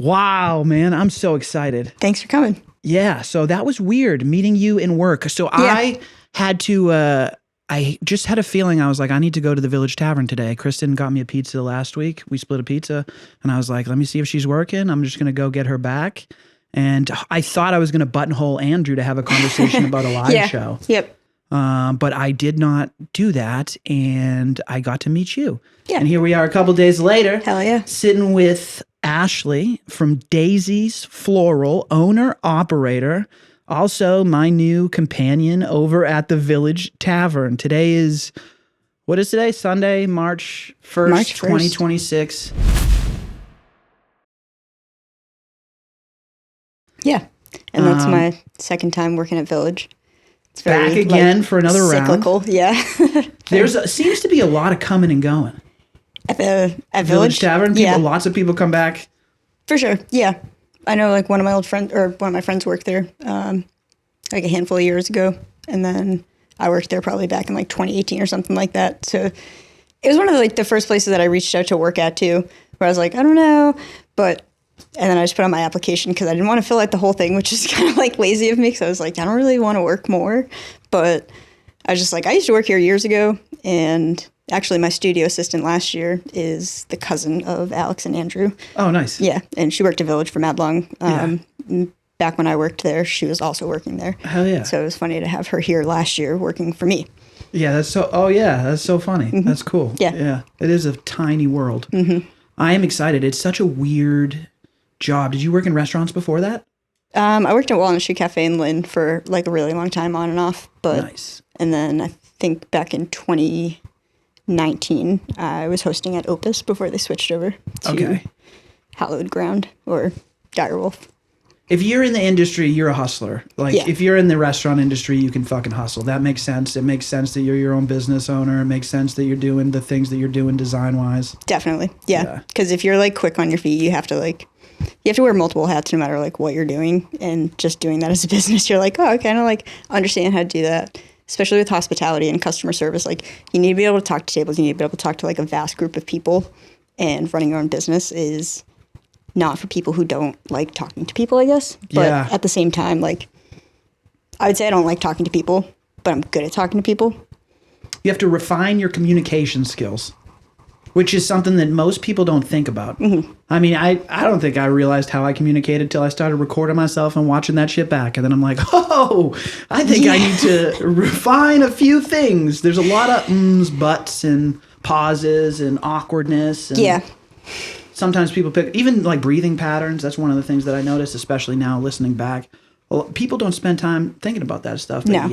Wow, man. I'm so excited. Thanks for coming. Yeah. So that was weird meeting you in work. So I had to, I just had a feeling. I was like, I need to go to the Village Tavern today. Kristen got me a pizza last week. We split a pizza and I was like, let me see if she's working. I'm just going to go get her back. And I thought I was going to buttonhole Andrew to have a conversation about a live show. Yep. But I did not do that, and I got to meet you. Yeah. And here we are a couple days later. Hell yeah. Sitting with Ashley from Dazy's Floral, owner, operator, also my new companion over at the Village Tavern. Today is, what is today? Sunday, March 1st, 2026. Yeah. And that's my second time working at Village. It's very, back again for another cyclical. round. Yeah. Seems to be a lot of coming and going. At Village Tavern, lots of people come back. For sure. Yeah. I know like one of my friends worked there like a handful of years ago. And then I worked there probably back in like 2018 or something like that. So it was one of the first places that I reached out to work at too, where I was like, I don't know. And then I just put on my application because I didn't want to fill out the whole thing, which is kind of like lazy of me because I was like, I don't really want to work more. But I was just like, I used to work here years ago. And actually my studio assistant last year is the cousin of Alex and Andrew. Oh, nice. Yeah. And she worked at Village for mad long. Back when I worked there, she was also working there. Hell yeah. So it was funny to have her here last year working for me. Yeah, that's so funny. Mm-hmm. That's cool. Yeah. Yeah. It is a tiny world. Mm-hmm. I am excited. It's such a weird job. Did you work in restaurants before that? I worked at Walnut Street Cafe in Lynn for like a really long time on and off. Nice. And then I think back in 2019, I was hosting at Opus before they switched over to Hallowed Ground or Direwolf. If you're in the industry, you're a hustler. If you're in the restaurant industry, you can fucking hustle. That makes sense. It makes sense that you're your own business owner. It makes sense that you're doing the things that you're doing design-wise. Definitely. Yeah. Because if you're like quick on your feet, you have to wear multiple hats no matter like what you're doing. And just doing that as a business, you're like, oh, I kind of like understand how to do that. Especially with hospitality and customer service. Like you need to be able to talk to tables. You need to be able to talk to like a vast group of people. And running your own business is not for people who don't like talking to people, I guess. But at the same time, like, I would say I don't like talking to people, but I'm good at talking to people. You have to refine your communication skills, which is something that most people don't think about. Mm-hmm. I mean, I don't think I realized how I communicated till I started recording myself and watching that shit back. And then I'm like, oh, I think I need to refine a few things. There's a lot of ums, buts, and pauses and awkwardness. And sometimes people pick, even like breathing patterns. That's one of the things that I noticed, especially now listening back. Well, people don't spend time thinking about that stuff. But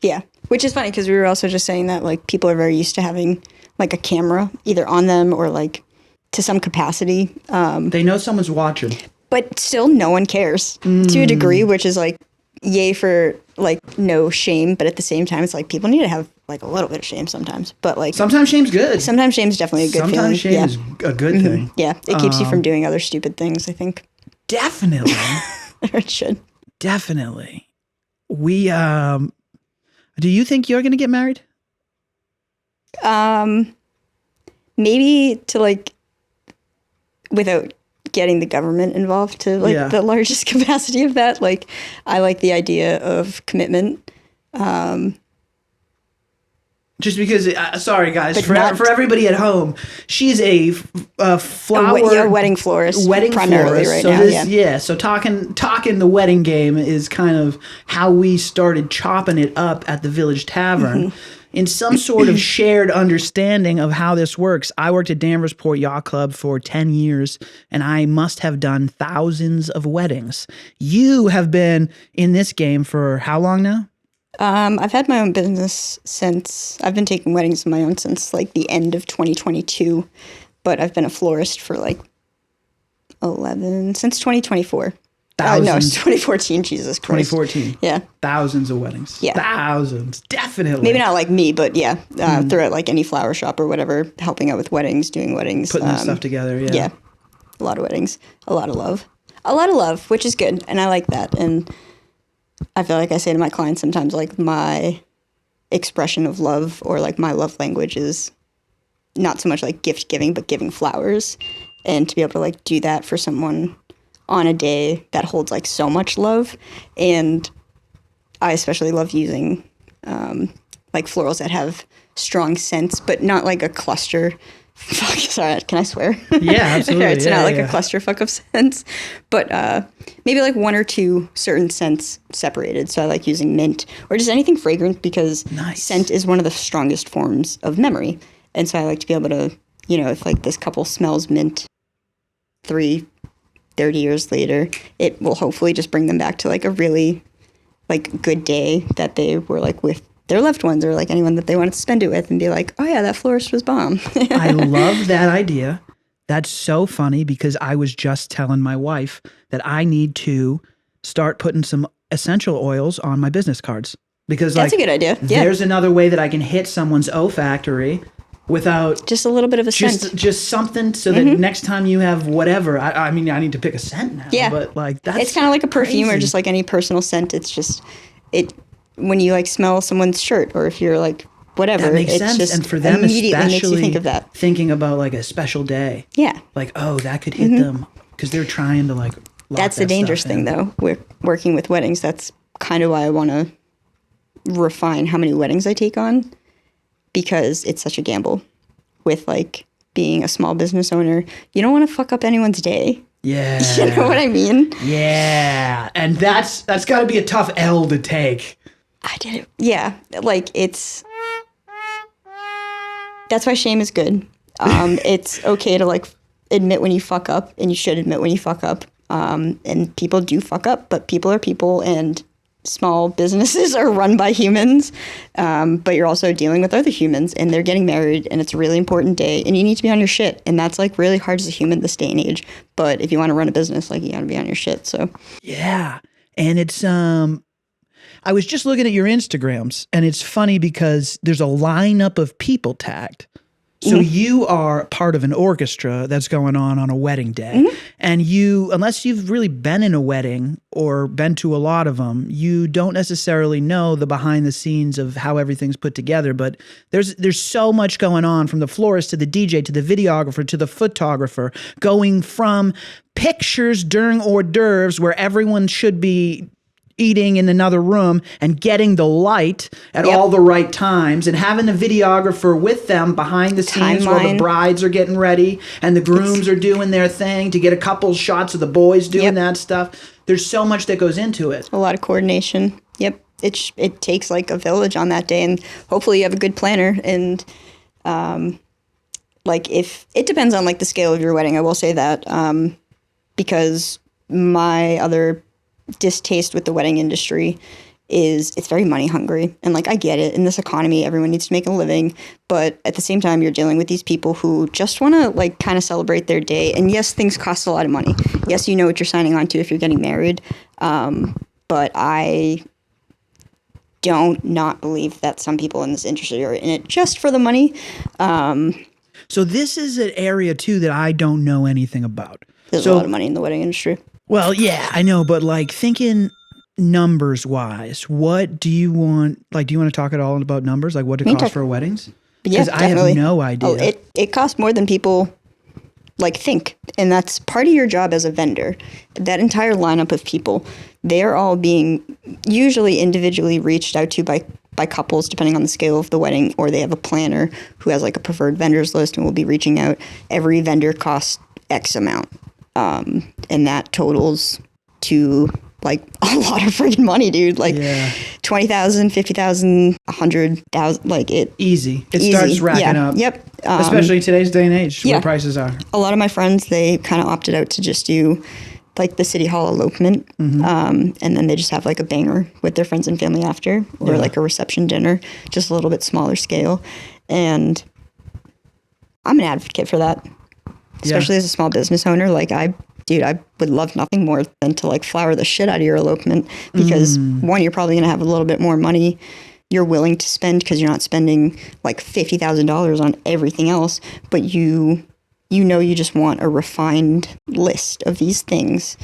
Yeah. Which is funny because we were also just saying that like people are very used to having like a camera either on them or like to some capacity. They know someone's watching. But still no one cares to a degree, which is like yay for like no shame. But at the same time, it's like people need to have like a little bit of shame sometimes. But like sometimes shame's good. Sometimes shame's definitely a good feeling. Sometimes shame is a good thing. Yeah. It keeps you from doing other stupid things, I think. Definitely. Or it should. Definitely. We, do you think you're going to get married? Maybe to like, without getting the government involved to like the largest capacity of that. Like, I like the idea of commitment. Just because, sorry guys, for everybody at home, she's a flower... a wedding florist. Wedding primarily florist. Right now, so talking the wedding game is kind of how we started chopping it up at the Village Tavern. Mm-hmm. In some sort of shared understanding of how this works. I worked at Danversport Yacht Club for 10 years, and I must have done thousands of weddings. You have been in this game for how long now? I've had my own business since, I've been taking weddings of my own since like the end of 2022, but I've been a florist for like since 2024. No, it's 2014, Jesus Christ. 2014. Yeah. Thousands of weddings. Yeah. Thousands, definitely. Maybe not like me, but throughout like any flower shop or whatever, helping out with weddings, doing weddings. Putting that stuff together, yeah. Yeah. A lot of weddings, a lot of love. A lot of love, which is good, and I like that, and I feel like I say to my clients sometimes, like, my expression of love or, like, my love language is not so much, like, gift giving, but giving flowers. And to be able to, like, do that for someone on a day that holds like so much love. And I especially love using like florals that have strong scents, but not like a cluster. Fuck, sorry, can I swear? Yeah, absolutely. It's not like a clusterfuck of scents, but maybe like one or two certain scents separated. So I like using mint or just anything fragrant because scent is one of the strongest forms of memory. And so I like to be able to, you know, if like this couple smells mint 30 years later, it will hopefully just bring them back to like a really like good day that they were like with their loved ones or like anyone that they wanted to spend it with and be like, oh yeah, that florist was bomb. I love that idea. That's so funny because I was just telling my wife that I need to start putting some essential oils on my business cards because that's a good idea. Yeah. There's another way that I can hit someone's olfactory without just a little bit of a scent. Just something so that next time you have whatever, I mean, I need to pick a scent now. Yeah. But like that's it's kind of like a perfume crazy. or just like any personal scent. It's just when you like smell someone's shirt or if you're like whatever, that makes it's sense. just And for them, immediately especially makes you think of that. Thinking about like a special day. Yeah. Like, oh, that could hit them because they're trying to like. That's the dangerous thing, though. We're working with weddings. That's kind of why I want to refine how many weddings I take on because it's such a gamble with like being a small business owner. You don't want to fuck up anyone's day. Yeah. You know what I mean? Yeah. And that's got to be a tough L to take. I did it. Yeah. Like that's why shame is good. It's okay to like admit when you fuck up and you should admit when you fuck up. And people do fuck up, but people are people and small businesses are run by humans. But you're also dealing with other humans and they're getting married and it's a really important day and you need to be on your shit. And that's like really hard as a human this day and age. But if you want to run a business, like you got to be on your shit. So yeah. And it's, I was just looking at your Instagrams and it's funny because there's a lineup of people tagged. So you are part of an orchestra that's going on a wedding day. And you, unless you've really been in a wedding or been to a lot of them, you don't necessarily know the behind the scenes of how everything's put together. But there's so much going on from the florist to the DJ to the videographer to the photographer, going from pictures during hors d'oeuvres where everyone should be eating in another room and getting the light at all the right times and having the videographer with them behind the scenes while the brides are getting ready and the grooms are doing their thing to get a couple shots of the boys doing that stuff. There's so much that goes into it. A lot of coordination. Yep. It takes like a village on that day and hopefully you have a good planner and like if it depends on like the scale of your wedding, I will say that because my other distaste with the wedding industry is it's very money hungry. And like, I get it. In this economy, everyone needs to make a living. But at the same time, you're dealing with these people who just want to like kind of celebrate their day. And yes, things cost a lot of money. Yes, you know what you're signing on to if you're getting married. But I don't not believe that some people in this industry are in it just for the money. So this is an area too that I don't know anything about. There's a lot of money in the wedding industry. Well, yeah, I know, but like thinking numbers wise, what do you want? Like, do you want to talk at all about numbers? Like what it costs for weddings? Because I have no idea. Oh, it costs more than people like think. And that's part of your job as a vendor. That entire lineup of people, they're all being usually individually reached out to by couples, depending on the scale of the wedding, or they have a planner who has like a preferred vendors list and will be reaching out. Every vendor costs X amount. And that totals to like a lot of freaking money, dude. Like 20,000, 50,000, 100,000, like it. Easy. It starts racking up. Yep. Especially in today's day and age where prices are. A lot of my friends, they kind of opted out to just do like the city hall elopement. And then they just have like a banger with their friends and family after or like a reception dinner, just a little bit smaller scale. And I'm an advocate for that. Especially as a small business owner, like I would love nothing more than to like flower the shit out of your elopement because one, you're probably going to have a little bit more money you're willing to spend because you're not spending like $50,000 on everything else, but you know you just want a refined list of these things.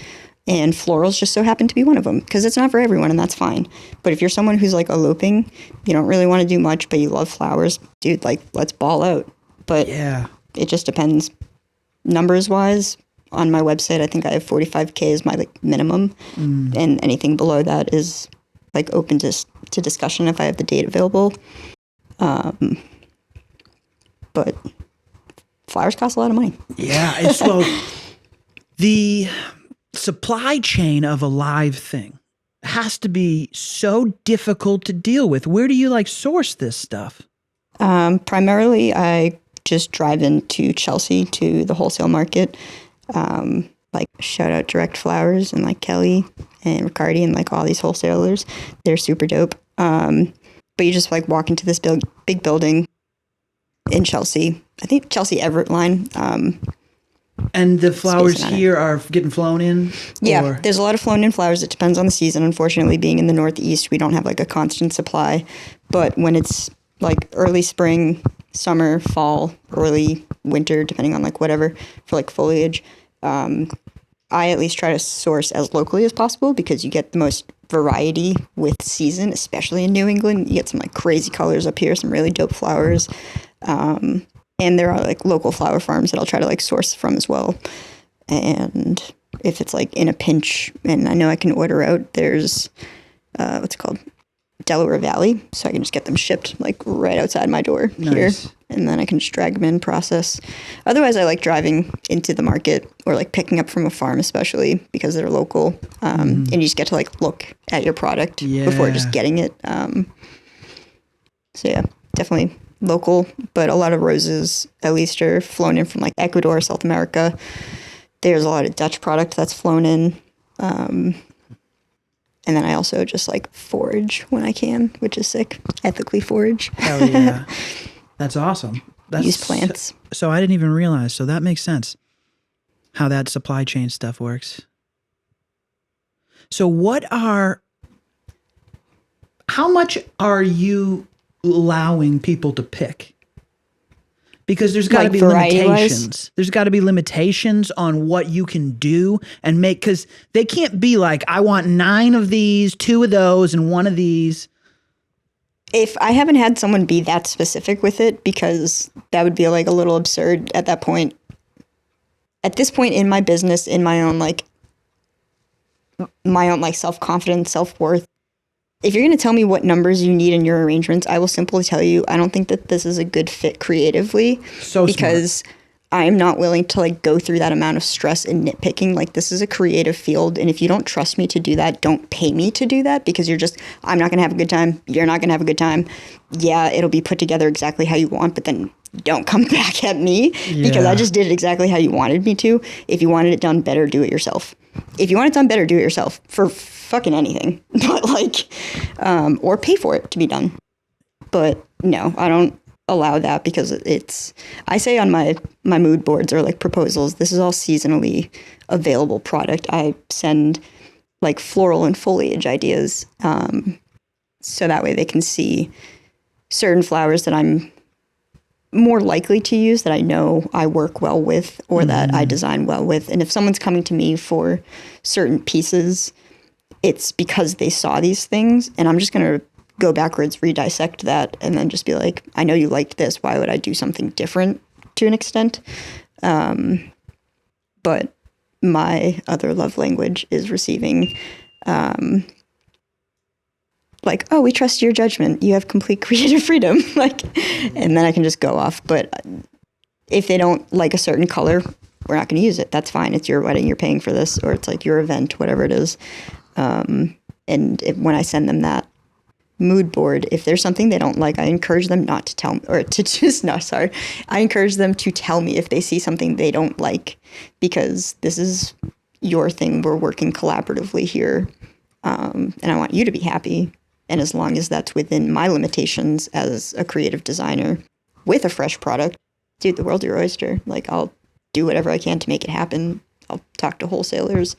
And florals just so happen to be one of them because it's not for everyone and that's fine. But if you're someone who's like eloping, you don't really want to do much, but you love flowers, dude, like let's ball out. But it just depends. Numbers wise, on my website, I think I have 45K as my like minimum, and anything below that is like open to discussion if I have the date available. But flowers cost a lot of money. Yeah, it's well, the supply chain of a live thing has to be so difficult to deal with. Where do you like source this stuff? Primarily, I just drive into Chelsea to the wholesale market. Like shout out Direct Flowers and like Kelly and Riccardi and like all these wholesalers. They're super dope. But you just like walk into this big building in Chelsea. I think Chelsea Everett line. And the flowers here are getting flown in? Yeah, or? there's a lot of flown in flowers. It depends on the season. Unfortunately, being in the Northeast, we don't have like a constant supply. But when it's like early spring, summer, fall, early winter, depending on like whatever, for like foliage, I at least try to source as locally as possible because you get the most variety with season, especially in New England. You get some like crazy colors up here, some really dope flowers. And there are like local flower farms that I'll try to like source from as well. And if it's like in a pinch and I know I can order out, there's, what's it called? Delaware Valley. So I can just get them shipped like right outside my door here. And then I can just drag them in, process. Otherwise, I like driving into the market or like picking up from a farm, especially because they're local. And you just get to like look at your product before just getting it. So yeah, definitely local, but a lot of roses at least are flown in from like Ecuador, South America. There's a lot of Dutch product that's flown in. And then I also just like forage when I can, which is sick. Ethically forage. Hell yeah. That's awesome. Use plants. So I didn't even realize. So that makes sense how that supply chain stuff works. So how much are you allowing people to pick? Because there's got to Like be limitations. There's got to be limitations on what you can do and make, because they can't be like, I want 9 of these, 2 of those, and 1 of these. If I haven't had someone be that specific with it, because that would be like a little absurd at that point. At this point in my business, in my own like self-confidence, self-worth, if you're going to tell me what numbers you need in your arrangements, I will simply tell you, I don't think that this is a good fit creatively. Because smart. I'm not willing to like go through that amount of stress and nitpicking. Like this is a creative field. And if you don't trust me to do that, don't pay me to do that because I'm not going to have a good time. You're not going to have a good time. Yeah, it'll be put together exactly how you want, but then don't come back at me because I just did it exactly how you wanted me to. If you wanted it done better, do it yourself. If you want it done better, do it yourself for fucking anything, but like, or pay for it to be done. But no, I don't allow that because I say on my mood boards or like proposals, this is all seasonally available product. I send like floral and foliage ideas. So that way they can see certain flowers that I'm more likely to use, that I know I work well with or that I design well with. And if someone's coming to me for certain pieces, it's because they saw these things, and I'm just going to go backwards, redissect that, and then just be like, I know you liked this. Why would I do something different to an extent? But my other love language is receiving, like, oh, we trust your judgment. You have complete creative freedom. Like, and then I can just go off. But if they don't like a certain color, we're not going to use it. That's fine. It's your wedding. You're paying for this, or it's like your event, whatever it is. And when I send them that mood board, if there's something they don't like, I encourage them not to tell me, or to just, no, sorry. I encourage them to tell me if they see something they don't like, because this is your thing. We're working collaboratively here. And I want you to be happy. And as long as that's within my limitations as a creative designer with a fresh product, dude, the world's your oyster. Like, I'll do whatever I can to make it happen. I'll talk to wholesalers.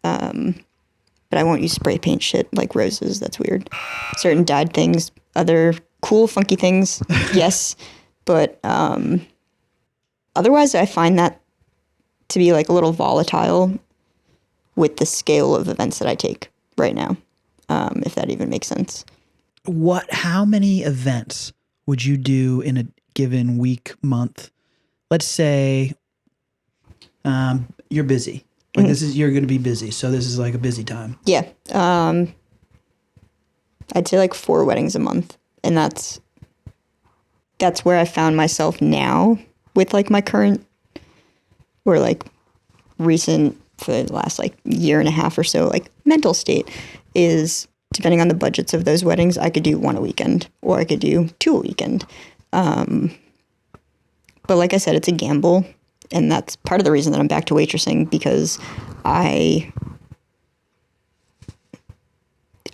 But I won't use spray paint shit like roses. That's weird. Certain dyed things, other cool, funky things, yes. But otherwise, I find that to be like a little volatile with the scale of events that I take right now, if that even makes sense. How many events would you do in a given week, month? Let's say you're busy. Like you're going to be busy. So this is like a busy time. Yeah. I'd say like 4 weddings a month. And that's where I found myself now with like my current or like recent for the last like year and a half or so, like mental state is depending on the budgets of those weddings, I could do 1 a weekend or I could do 2 a weekend. But like I said, it's a gamble. And that's part of the reason that I'm back to waitressing, because I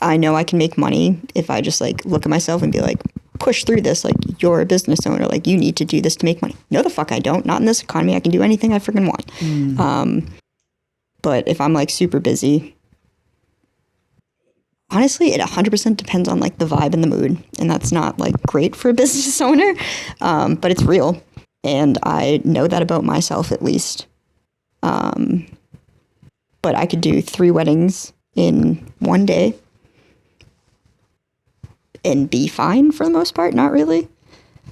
know I can make money if I just like look at myself and be like, push through this. Like, you're a business owner. Like, you need to do this to make money. No, the fuck I don't. Not in this economy. I can do anything I freaking want. But if I'm like super busy, honestly, it 100% depends on like the vibe and the mood. And that's not like great for a business owner, but it's real. And I know that about myself at least. But I could do 3 weddings in 1 day and be fine for the most part. Not really.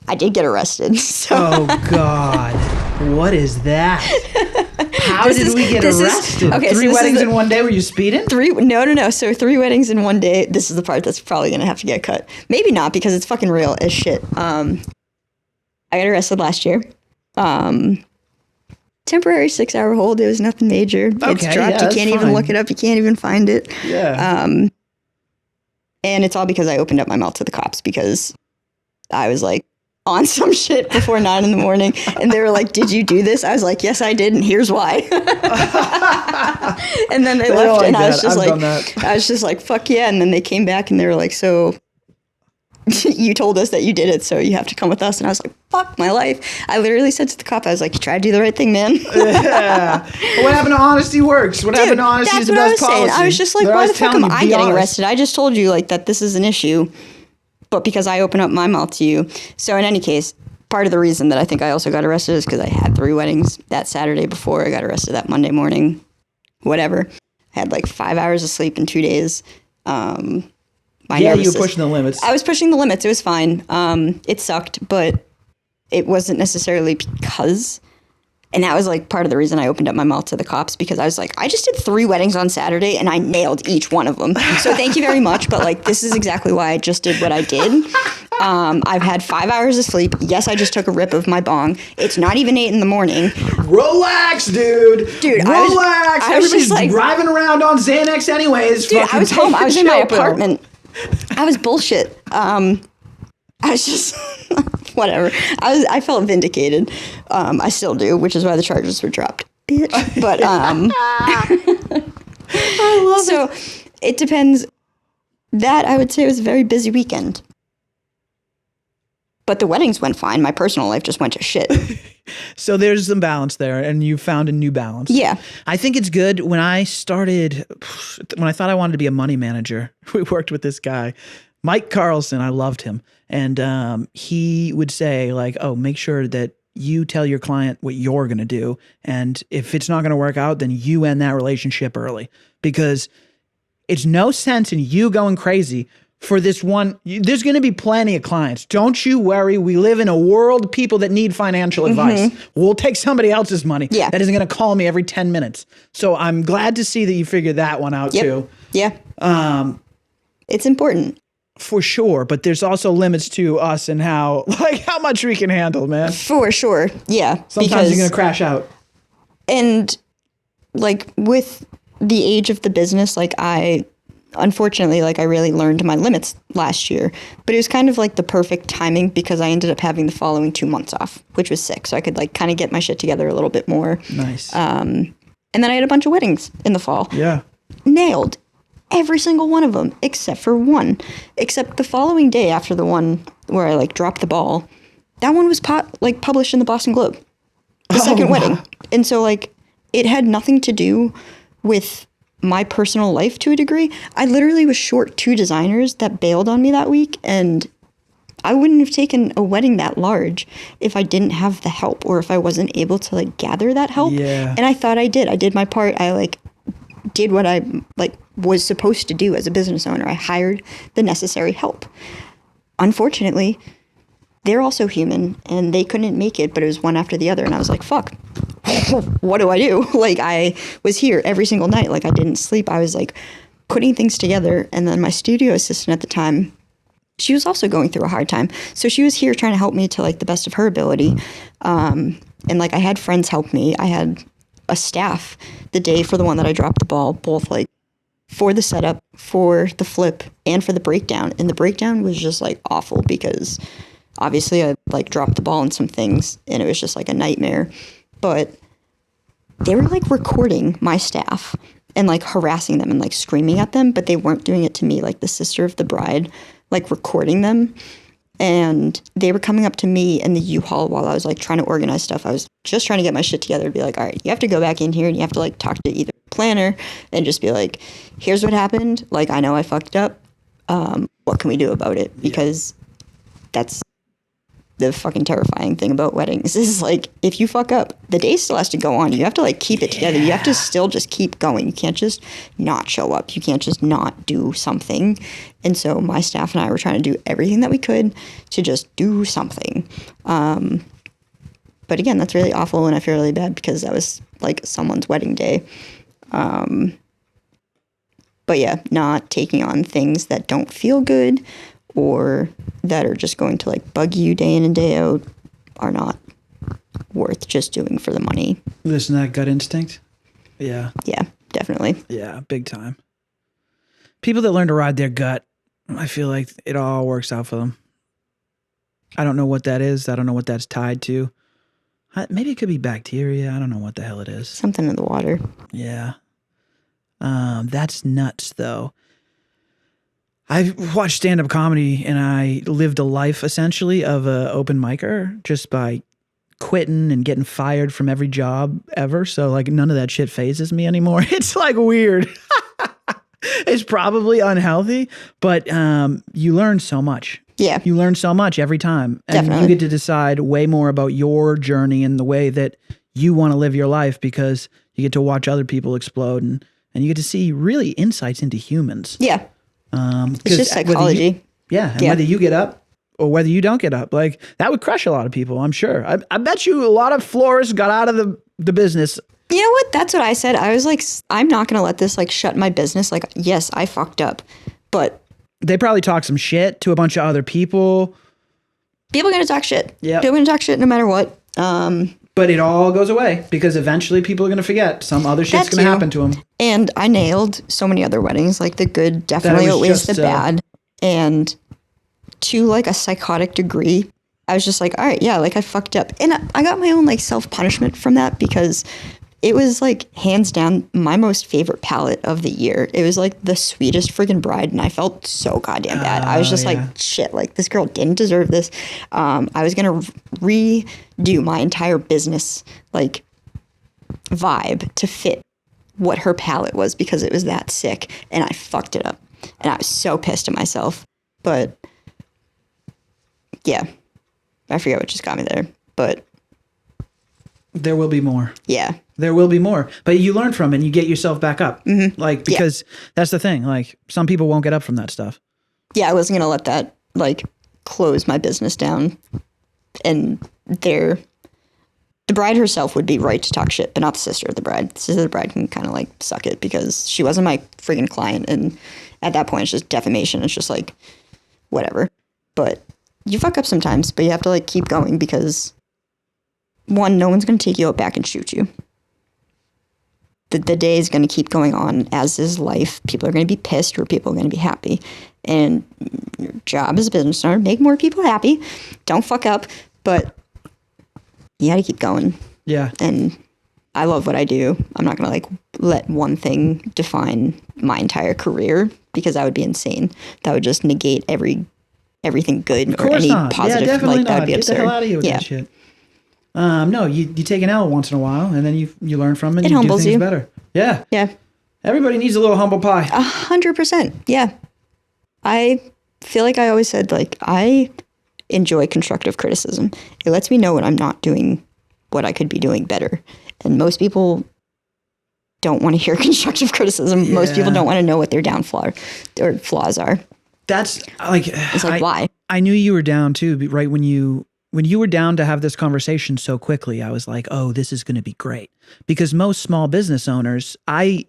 I did get arrested. So. Oh, God. What is that? How did we get arrested? Okay, 3 weddings in 1 day? Were you speeding? No. So 3 weddings in 1 day. This is the part that's probably going to have to get cut. Maybe not, because it's fucking real as shit. I got arrested last year. Temporary 6-hour hold. It was nothing major. It's dropped. Yeah, you can't even look it up. You can't even find it. Yeah. And it's all because I opened up my mouth to the cops, because I was like on some shit before 9 a.m. and they were like, "Did you do this?" I was like, "Yes, I did, and here's why." And then they left, and I was just like, "Fuck yeah!" And then they came back and they were like, "So you told us that you did it, so you have to come with us." And I was like, "Fuck my life!" I literally said to the cop, "I was like, you tried to do the right thing, man." Yeah. What happened to honesty works. What happened to honesty is the best policy. I was just like, why the fuck am I getting arrested? I just told you like that this is an issue, but because I open up my mouth to you. So in any case, part of the reason that I think I also got arrested is because I had 3 weddings that Saturday before I got arrested that Monday morning. Whatever. I had like 5 hours of sleep in 2 days. You were pushing the limits. I was pushing the limits. It was fine. It sucked, but it wasn't necessarily because. And that was like part of the reason I opened up my mouth to the cops, because I was like, I just did 3 weddings on Saturday and I nailed each one of them. So thank you very much. But like, this is exactly why I just did what I did. I've had 5 hours of sleep. Yes, I just took a rip of my bong. It's not even 8 a.m. Relax, dude. Relax. Everybody's like driving around on Xanax anyways. Dude, I was home. I was in my apartment. I was bullshit. I was just whatever. I felt vindicated. I still do, which is why the charges were dropped, bitch. But I love it. It depends. That I would say was a very busy weekend. But the weddings went fine. My personal life just went to shit. So there's some balance there, and you found a new balance. Yeah. I think it's good. When I thought I wanted to be a money manager, we worked with this guy, Mike Carlson. I loved him. And he would say like, "Oh, make sure that you tell your client what you're going to do. And if it's not going to work out, then you end that relationship early, because it's no sense in you going crazy for this one. There's going to be plenty of clients. Don't you worry. We live in a world of people that need financial advice. We'll take somebody else's money. Yeah. That isn't going to call me every 10 minutes. So I'm glad to see that you figured that one out too. Yeah. It's important. For sure. But there's also limits to us and how much we can handle, man. For sure. Yeah. Sometimes you're going to crash out. And like with the age of the business, like unfortunately, like I really learned my limits last year, but it was kind of like the perfect timing, because I ended up having the following 2 months off, which was sick. So I could like kind of get my shit together a little bit more. Nice. And then I had a bunch of weddings in the fall. Yeah. Nailed every single one of them, except for one. Except the following day after the one where I like dropped the ball, that one was published in the Boston Globe. The second wedding. And so like it had nothing to do with my personal life to a degree. I literally was short 2 designers that bailed on me that week, and I wouldn't have taken a wedding that large if I didn't have the help, or if I wasn't able to like gather that help. Yeah. And I thought I did. I did my part. I like did what I like was supposed to do as a business owner. I hired the necessary help. Unfortunately, they're also human and they couldn't make it, but it was one after the other. And I was like, fuck, what do I do? Like, I was here every single night. Like, I didn't sleep. I was like putting things together. And then my studio assistant at the time, she was also going through a hard time. So she was here trying to help me to like the best of her ability. And like I had friends help me. I had a staff the day for the one that I dropped the ball, both like for the setup, for the flip, and for the breakdown. And the breakdown was just like awful because obviously I like dropped the ball on some things and it was just like a nightmare. But they were like recording my staff and like harassing them and like screaming at them, but they weren't doing it to me, like the sister of the bride, like recording them. And they were coming up to me in the U-Haul while I was like trying to organize stuff. I was just trying to get my shit together to be like, all right, you have to go back in here and you have to like talk to either planner and just be like, here's what happened. Like, I know I fucked up. What can we do about it? Because that's the fucking terrifying thing about weddings is like, if you fuck up, the day still has to go on. You have to like keep it together. You have to still just keep going. You can't just not show up. You can't just not do something. And so my staff and I were trying to do everything that we could to just do something. But again, that's really awful and I feel really bad because that was like someone's wedding day. But yeah, not taking on things that don't feel good or that are just going to like bug you day in and day out are not worth just doing for the money. Listen to that gut instinct. Yeah. Yeah, definitely. Yeah, big time. People that learn to ride their gut, I feel like it all works out for them. I don't know what that is. I don't know what that's tied to. Maybe it could be bacteria. I don't know what the hell it is. Something in the water. Yeah. That's nuts, though. I've watched stand-up comedy, and I lived a life, essentially, of an open micer just by quitting and getting fired from every job ever. So, like, none of that shit phases me anymore. It's, like, weird. It's probably unhealthy, but you learn so much. Yeah. You learn so much every time. And Definitely. you get to decide way more about your journey and the way that you want to live your life because you get to watch other people explode and you get to see really insights into humans. Yeah. It's just psychology. Whether you get up or whether you don't get up, like that would crush a lot of people, I'm sure. I bet you a lot of florists got out of the business. You know what? That's what I said. I was like, I'm not going to let this like shut my business. Like, yes, I fucked up, but they probably talk some shit to a bunch of other people. People are going to talk shit. Yeah. People are going to talk shit no matter what. But it all goes away because eventually people are going to forget some other shit's going to happen to them. And I nailed so many other weddings. Like the good definitely outweighs the bad. And to like a psychotic degree, I was just like, all right, yeah, like I fucked up. And I got my own like self-punishment from that because it was like hands down my most favorite palette of the year. It was like the sweetest friggin' bride and I felt so goddamn bad. I was just like, shit, like this girl didn't deserve this. I was going to redo my entire business like vibe to fit what her palette was because it was that sick and I fucked it up. And I was so pissed at myself. But yeah, I forget what just got me there. But there will be more. Yeah. There will be more, but you learn from it and you get yourself back up. Mm-hmm. Like, because that's the thing. Like some people won't get up from that stuff. Yeah. I wasn't going to let that like close my business down. And the bride herself would be right to talk shit, but not the sister of the bride. The sister of the bride can kind of like suck it because she wasn't my friggin' client. And at that point it's just defamation. It's just like, whatever. But you fuck up sometimes, but you have to like keep going because one, no one's going to take you out back and shoot you. The day is going to keep going on, as is life. People are going to be pissed or people are going to be happy. And your job as a business owner, make more people happy. Don't fuck up, but you got to keep going. Yeah. And I love what I do. I'm not going to like let one thing define my entire career because that would be insane. That would just negate everything good or any not. positive. Yeah, definitely like, that not. would be Get absurd. the hell out of here with that shit. No, you take an L once in a while, and then you learn from it, and you do things better. Yeah. Yeah. Everybody needs a little humble pie. 100%. Yeah. I feel like I always said, like, I enjoy constructive criticism. It lets me know when I'm not doing what I could be doing better. And most people don't want to hear constructive criticism. Yeah. Most people don't want to know what their downfall or flaws are. That's like, it's like, why? I knew you were down too, right when you when you were down to have this conversation so quickly, I was like, oh, this is going to be great. Because most small business owners, I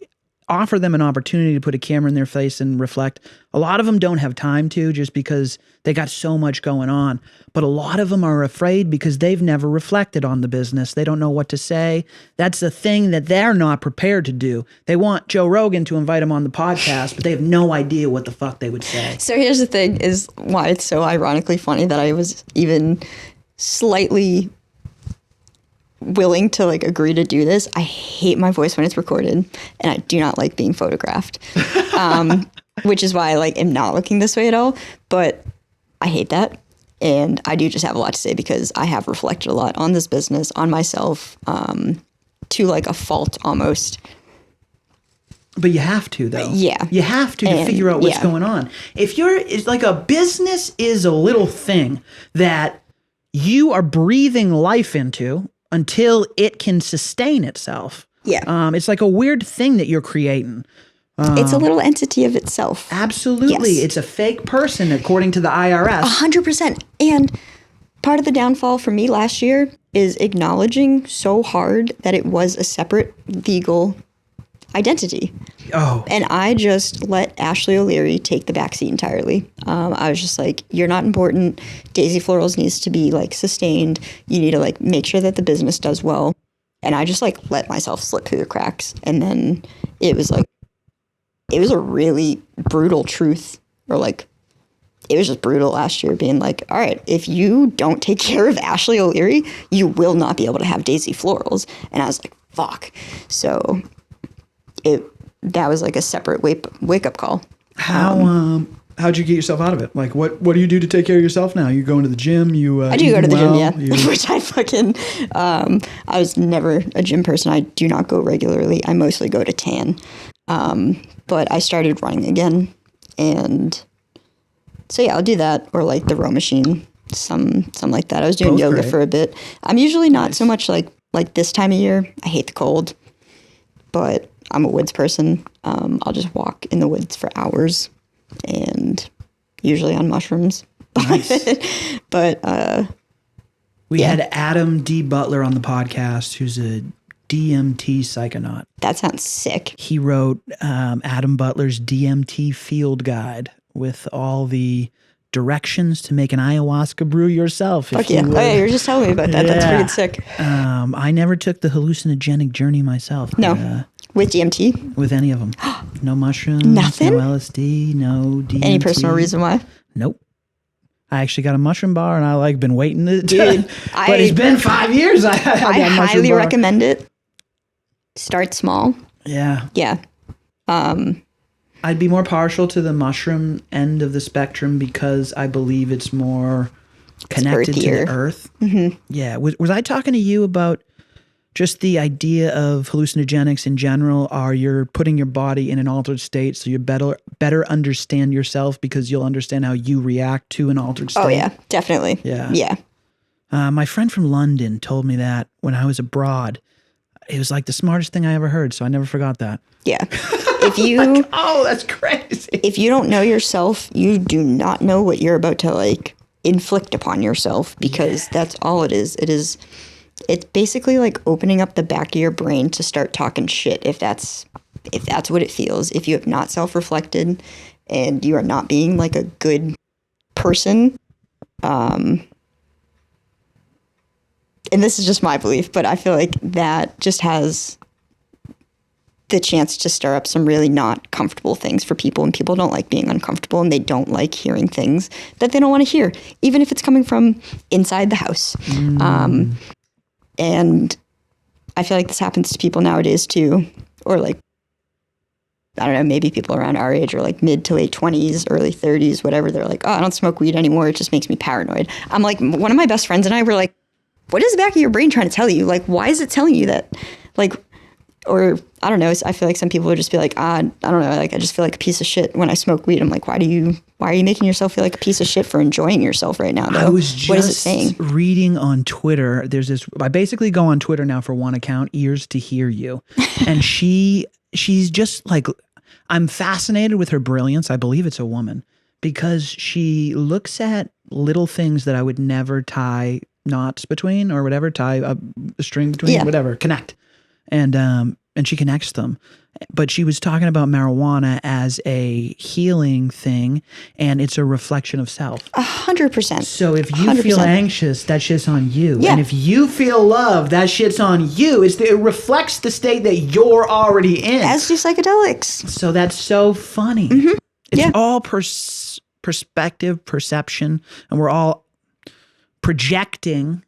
offer them an opportunity to put a camera in their face and reflect. A lot of them don't have time to, just because they got so much going on. But a lot of them are afraid because they've never reflected on the business. They don't know what to say. That's the thing that they're not prepared to do. They want Joe Rogan to invite them on the podcast, but they have no idea what the fuck they would say. So here's the thing, is why it's so ironically funny that I was even slightly willing to like agree to do this. I hate my voice when it's recorded, and I do not like being photographed, which is why I like am not looking this way at all. But I hate that, and I do just have a lot to say because I have reflected a lot on this business, on myself, to like a fault almost. But you have to, though. Yeah. You have to figure out what's going on. If it's like a business is a little thing that you are breathing life into until it can sustain itself. Yeah. It's like a weird thing that you're creating. It's a little entity of itself. Absolutely. Yes. It's a fake person, according to the IRS. 100%. And part of the downfall for me last year is acknowledging so hard that it was a separate legal identity. Oh. And I just let Ashley O'Leary take the backseat entirely. I was just like, you're not important. Dazy Florals needs to be like sustained. You need to like make sure that the business does well. And I just like let myself slip through the cracks. And then it was like, it was a really brutal truth, or like, it was just brutal last year being like, all right, if you don't take care of Ashley O'Leary, you will not be able to have Dazy Florals. And I was like, fuck. So that was like a separate wake up call. How'd you get yourself out of it? Like, what do you do to take care of yourself now? You going to the gym? I do go to the gym, yeah. Which I fucking, I was never a gym person. I do not go regularly. I mostly go to tan. But I started running again. And so yeah, I'll do that, or like the row machine, some like that. I was doing Both yoga great. for a bit. I'm usually not so much like this time of year. I hate the cold, but I'm a woods person. I'll just walk in the woods for hours, and usually on mushrooms. Nice. But we had Adam D. Butler on the podcast, who's a DMT psychonaut. that sounds sick. He wrote Adam Butler's DMT field guide with all the directions to make an ayahuasca brew yourself. Fuck yeah. Oh yeah, you were just telling me about that. That's pretty sick. I never took the hallucinogenic journey myself. No. But, With DMT? with any of them. No mushrooms. Nothing? No LSD. No DMT. Any personal reason why? Nope. I actually got a mushroom bar, and I like been waiting to. Dude, but it's been 5 years. I highly recommend it. Start small. Yeah. Yeah. I'd be more partial to the mushroom end of the spectrum because I believe it's more connected to earthier. the earth. Mm-hmm. Yeah. Was I talking to you about just the idea of hallucinogenics in general? Are you're putting your body in an altered state so you better understand yourself because you'll understand how you react to an altered state? Oh yeah, definitely. Yeah. Yeah. My friend from London told me that when I was abroad. It was like the smartest thing I ever heard, so I never forgot that. Yeah. If you oh, that's crazy. If you don't know yourself, you do not know what you're about to like inflict upon yourself, because that's all it is. It's basically like opening up the back of your brain to start talking shit if that's what it feels. If you have not self-reflected and you are not being like a good person, and this is just my belief, but I feel like that just has the chance to stir up some really not comfortable things for people, and people don't like being uncomfortable, and they don't like hearing things that they don't want to hear, even if it's coming from inside the house. And I feel like this happens to people nowadays too, or like, I don't know, maybe people around our age or like mid to late 20s, early 30s, whatever. They're like, oh, I don't smoke weed anymore. It just makes me paranoid. I'm like, one of my best friends and I were like, what is the back of your brain trying to tell you? Like, why is it telling you that? Like, or I don't know. I feel like some people would just be like, I don't know. Like, I just feel like a piece of shit when I smoke weed. I'm like, why are you making yourself feel like a piece of shit for enjoying yourself right now, though? I was just what is it saying? reading on Twitter. There's this, I basically go on Twitter now for one account, Ears to Hear You. And she's just like, I'm fascinated with her brilliance. I believe it's a woman because she looks at little things that I would never tie knots between or whatever, tie a string between, whatever, connect. And she connects them. But she was talking about marijuana as a healing thing, and it's a reflection of self. 100%. So if you 100%. feel anxious, that shit's on you. Yeah. And if you feel love, that shit's on you. It reflects the state that you're already in. As do psychedelics. So that's so funny. Mm-hmm. It's all perspective, perception, and we're all projecting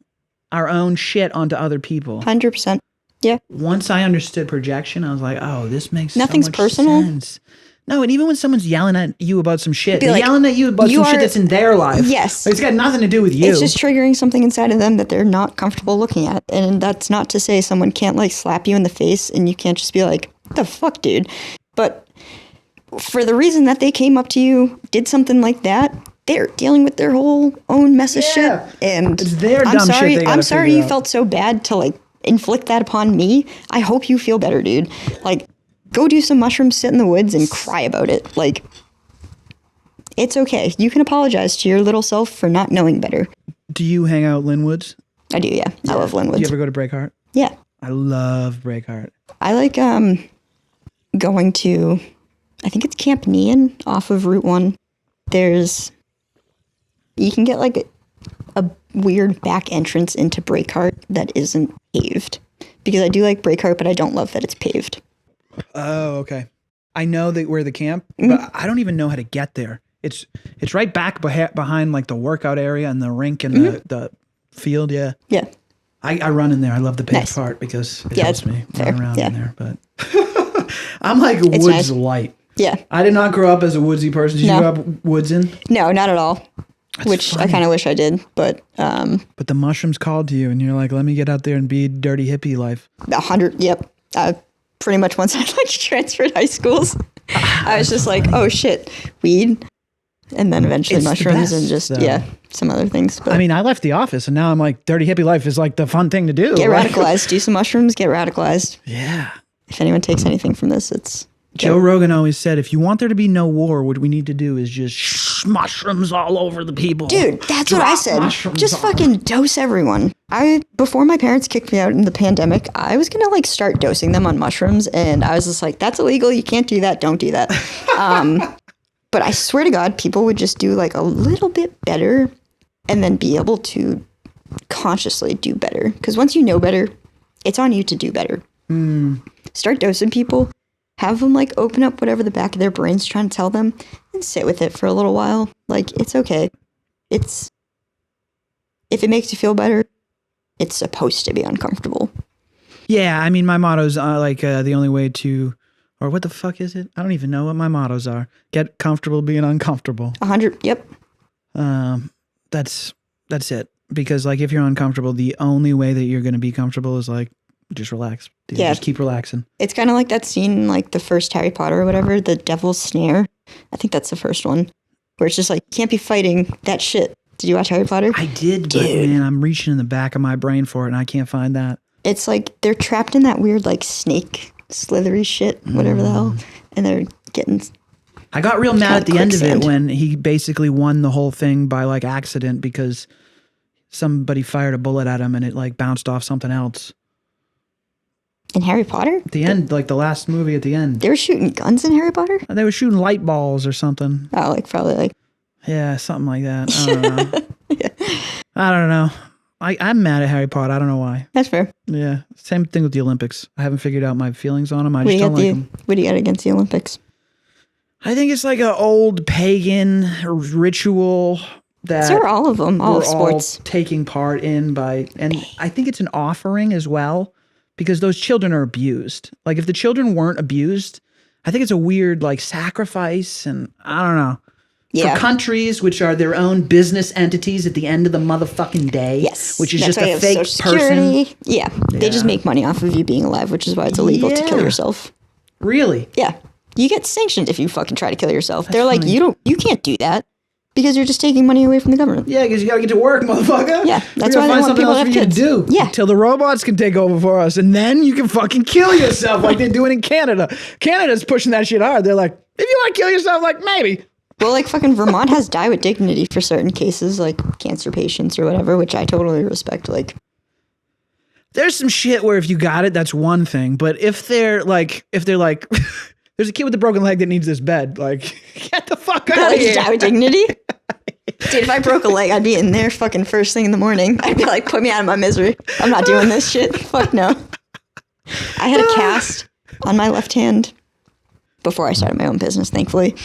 our own shit onto other people. 100%. Yeah. Once I understood projection, I was like, oh, this makes Nothing's so much personal. sense. No, and even when someone's yelling at you about some shit, they're like, yelling at you about some shit that's in their life. Yes. Like, it's got nothing to do with you. It's just triggering something inside of them that they're not comfortable looking at. And that's not to say someone can't like slap you in the face and you can't just be like, what the fuck, dude? But for the reason that they came up to you, did something like that, they're dealing with their whole own mess of shit. And it's their dumb shit they gotta I'm sorry figure you out. felt so bad to like inflict that upon me. I hope you feel better, dude. Like, go do some mushrooms, sit in the woods, and cry about it. Like, it's okay. You can apologize to your little self for not knowing better. Do you hang out Linwoods? I do, yeah. I love Linwoods. Do you ever go to Breakheart? Yeah. I love Breakheart. I like going to, I think it's Camp Neon off of Route 1. You can get like a weird back entrance into Breakheart that isn't paved. Because I do like Breakheart, but I don't love that it's paved. Oh, okay. I know that we're the camp, but I don't even know how to get there. It's right back behind like the workout area and the rink and the field. Yeah. Yeah. I run in there. I love the paved part because it helps me run around in there. But I'm like woods light. Yeah. I did not grow up as a woodsy person. Did you grow up woodsing? No, not at all. Which funny. I kind of wish I did, but But the mushrooms called to you, and you're like, "Let me get out there and be dirty hippie life." 100. Yep. Pretty much once I like transferred high schools, I was just like, "Oh shit, weed," and then eventually mushrooms and just some other things. But I mean, I left the office, and now I'm like, dirty hippie life is like the fun thing to do. Get radicalized. Do some mushrooms. Get radicalized. Yeah. If anyone takes anything from this, it's. Joe Rogan always said, if you want there to be no war, what we need to do is just mushrooms all over the people. Dude, that's what I said. Just fucking dose everyone. Before my parents kicked me out in the pandemic, I was going to like start dosing them on mushrooms. And I was just like, that's illegal. You can't do that. Don't do that. But I swear to God, people would just do like a little bit better and then be able to consciously do better. Because once you know better, it's on you to do better. Start dosing people. Have them like open up whatever the back of their brain's trying to tell them and sit with it for a little while. Like, it's okay. If it makes you feel better, it's supposed to be uncomfortable. Yeah, I mean, my motto's the only way to, or what the fuck is it? I don't even know what my mottos are. Get comfortable being uncomfortable. 100, yep. That's it. Because like if you're uncomfortable, the only way that you're going to be comfortable is like, just relax. Dude, just keep relaxing. It's kind of like that scene in like the first Harry Potter or whatever, the Devil's Snare. I think that's the first one. Where it's just like, you can't be fighting that shit. Did you watch Harry Potter? I did, but man, I'm reaching in the back of my brain for it and I can't find that. It's like they're trapped in that weird like snake slithery shit, whatever the hell. And they're getting... I got real mad at the end of it when he basically won the whole thing by like accident because somebody fired a bullet at him and it like bounced off something else. In Harry Potter? At the end, like the last movie at the end. They were shooting guns in Harry Potter? They were shooting light balls or something. Oh, like probably like... Yeah, something like that. I don't know. I don't know. I'm mad at Harry Potter. I don't know why. That's fair. Yeah. Same thing with the Olympics. I haven't figured out my feelings on them. I just don't like them. What do you got against the Olympics? I think it's like an old pagan ritual that so are all of them, all of sports. All taking part in and I think it's an offering as well. Because those children are abused. Like if the children weren't abused, I think it's a weird like sacrifice and I don't know. Yeah. For countries which are their own business entities at the end of the motherfucking day. Yes. Which is just a fake person. Yeah. They just make money off of you being alive, which is why it's illegal to kill yourself. Really? Yeah. You get sanctioned if you fucking try to kill yourself. They're like, you can't do that. Because you're just taking money away from the government. Yeah, because you got to get to work, motherfucker. Yeah, that's why they want people to have kids. Do until the robots can take over for us, and then you can fucking kill yourself like they're doing in Canada. Canada's pushing that shit hard. They're like, if you want to kill yourself, like maybe Well, like fucking Vermont has die with dignity for certain cases, like cancer patients or whatever, which I totally respect. Like, there's some shit where if you got it, that's one thing. But if they're like, there's a kid with a broken leg that needs this bed, like, get the fuck out of here. die with dignity. Dude, if I broke a leg, I'd be in there fucking first thing in the morning. I'd be like, put me out of my misery. I'm not doing this shit. Fuck no. I had a cast on my left hand before I started my own business, thankfully.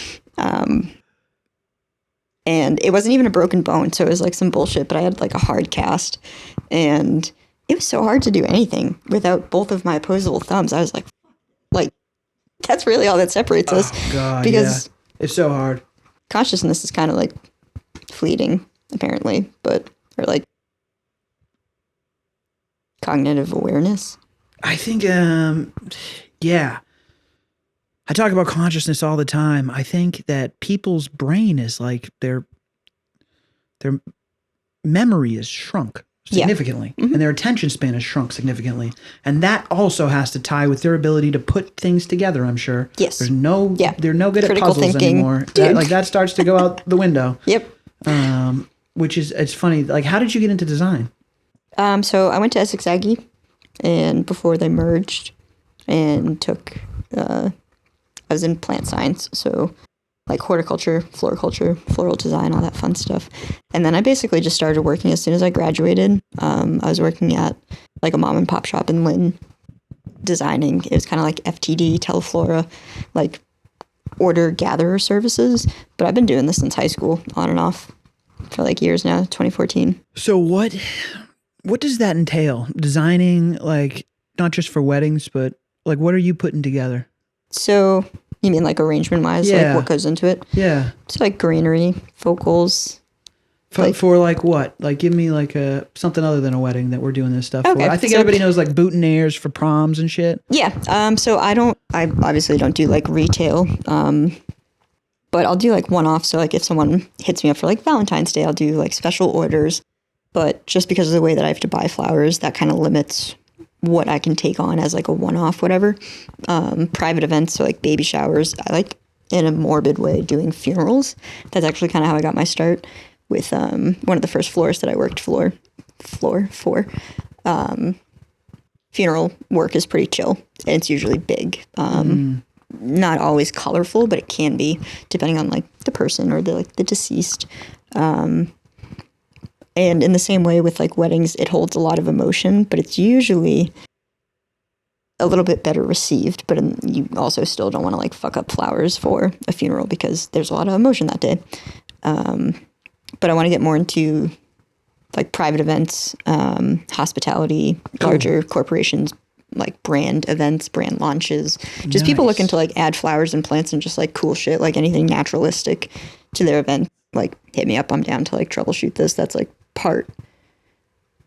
And it wasn't even a broken bone, so it was like some bullshit, but I had like a hard cast. And it was so hard to do anything without both of my opposable thumbs. I was like, that's really all that separates us. God, because it's so hard. consciousness is kind of like fleeting, apparently, or like cognitive awareness. I think, yeah. I talk about consciousness all the time. I think that people's brain is like their memory is shrunk significantly, and their attention span is shrunk significantly, and that also has to tie with their ability to put things together. I'm sure. Yes. They're no good Critical at puzzles thinking. anymore. That starts to go out the window. Yep. Which is, it's funny. Like, how did you get into design? So I went to Essex Aggie, and before they merged, and took. I was in plant science, so like horticulture, floriculture, floral design, all that fun stuff. And then I basically just started working as soon as I graduated. I was working at like a mom and pop shop in Lynn, designing. It was kind of like FTD, Teleflora, like order gatherer services. But I've been doing this since high school, on and off, for like years now, 2014. So what does that entail? Designing, like, not just for weddings, but like, what are you putting together? So, you mean like arrangement-wise? Yeah. Like what goes into it? Yeah. It's like greenery, focals. For like what? Like, give me like something other than a wedding that we're doing this stuff Okay, for. I think so everybody knows like boutonnieres for proms and shit. Yeah. So I obviously don't do like retail. But I'll do like one-off. So like if someone hits me up for like Valentine's Day, I'll do like special orders. But just because of the way that I have to buy flowers, that kind of limits what I can take on as like a one-off, whatever. Private events, so like baby showers. I like, in a morbid way, doing funerals. That's actually kind of how I got my start with one of the first florists that I worked for. Funeral work is pretty chill, and it's usually big. Not always colorful, but it can be, depending on like the person or the deceased. And in the same way with like weddings, it holds a lot of emotion, but it's usually a little bit better received. But you also still don't want to like fuck up flowers for a funeral because there's a lot of emotion that day. But I want to get more into like private events, hospitality, larger corporations, like brand events, brand launches, just people looking to like add flowers and plants and just like cool shit, like anything naturalistic to their event. Like, hit me up, I'm down to like troubleshoot this. That's like part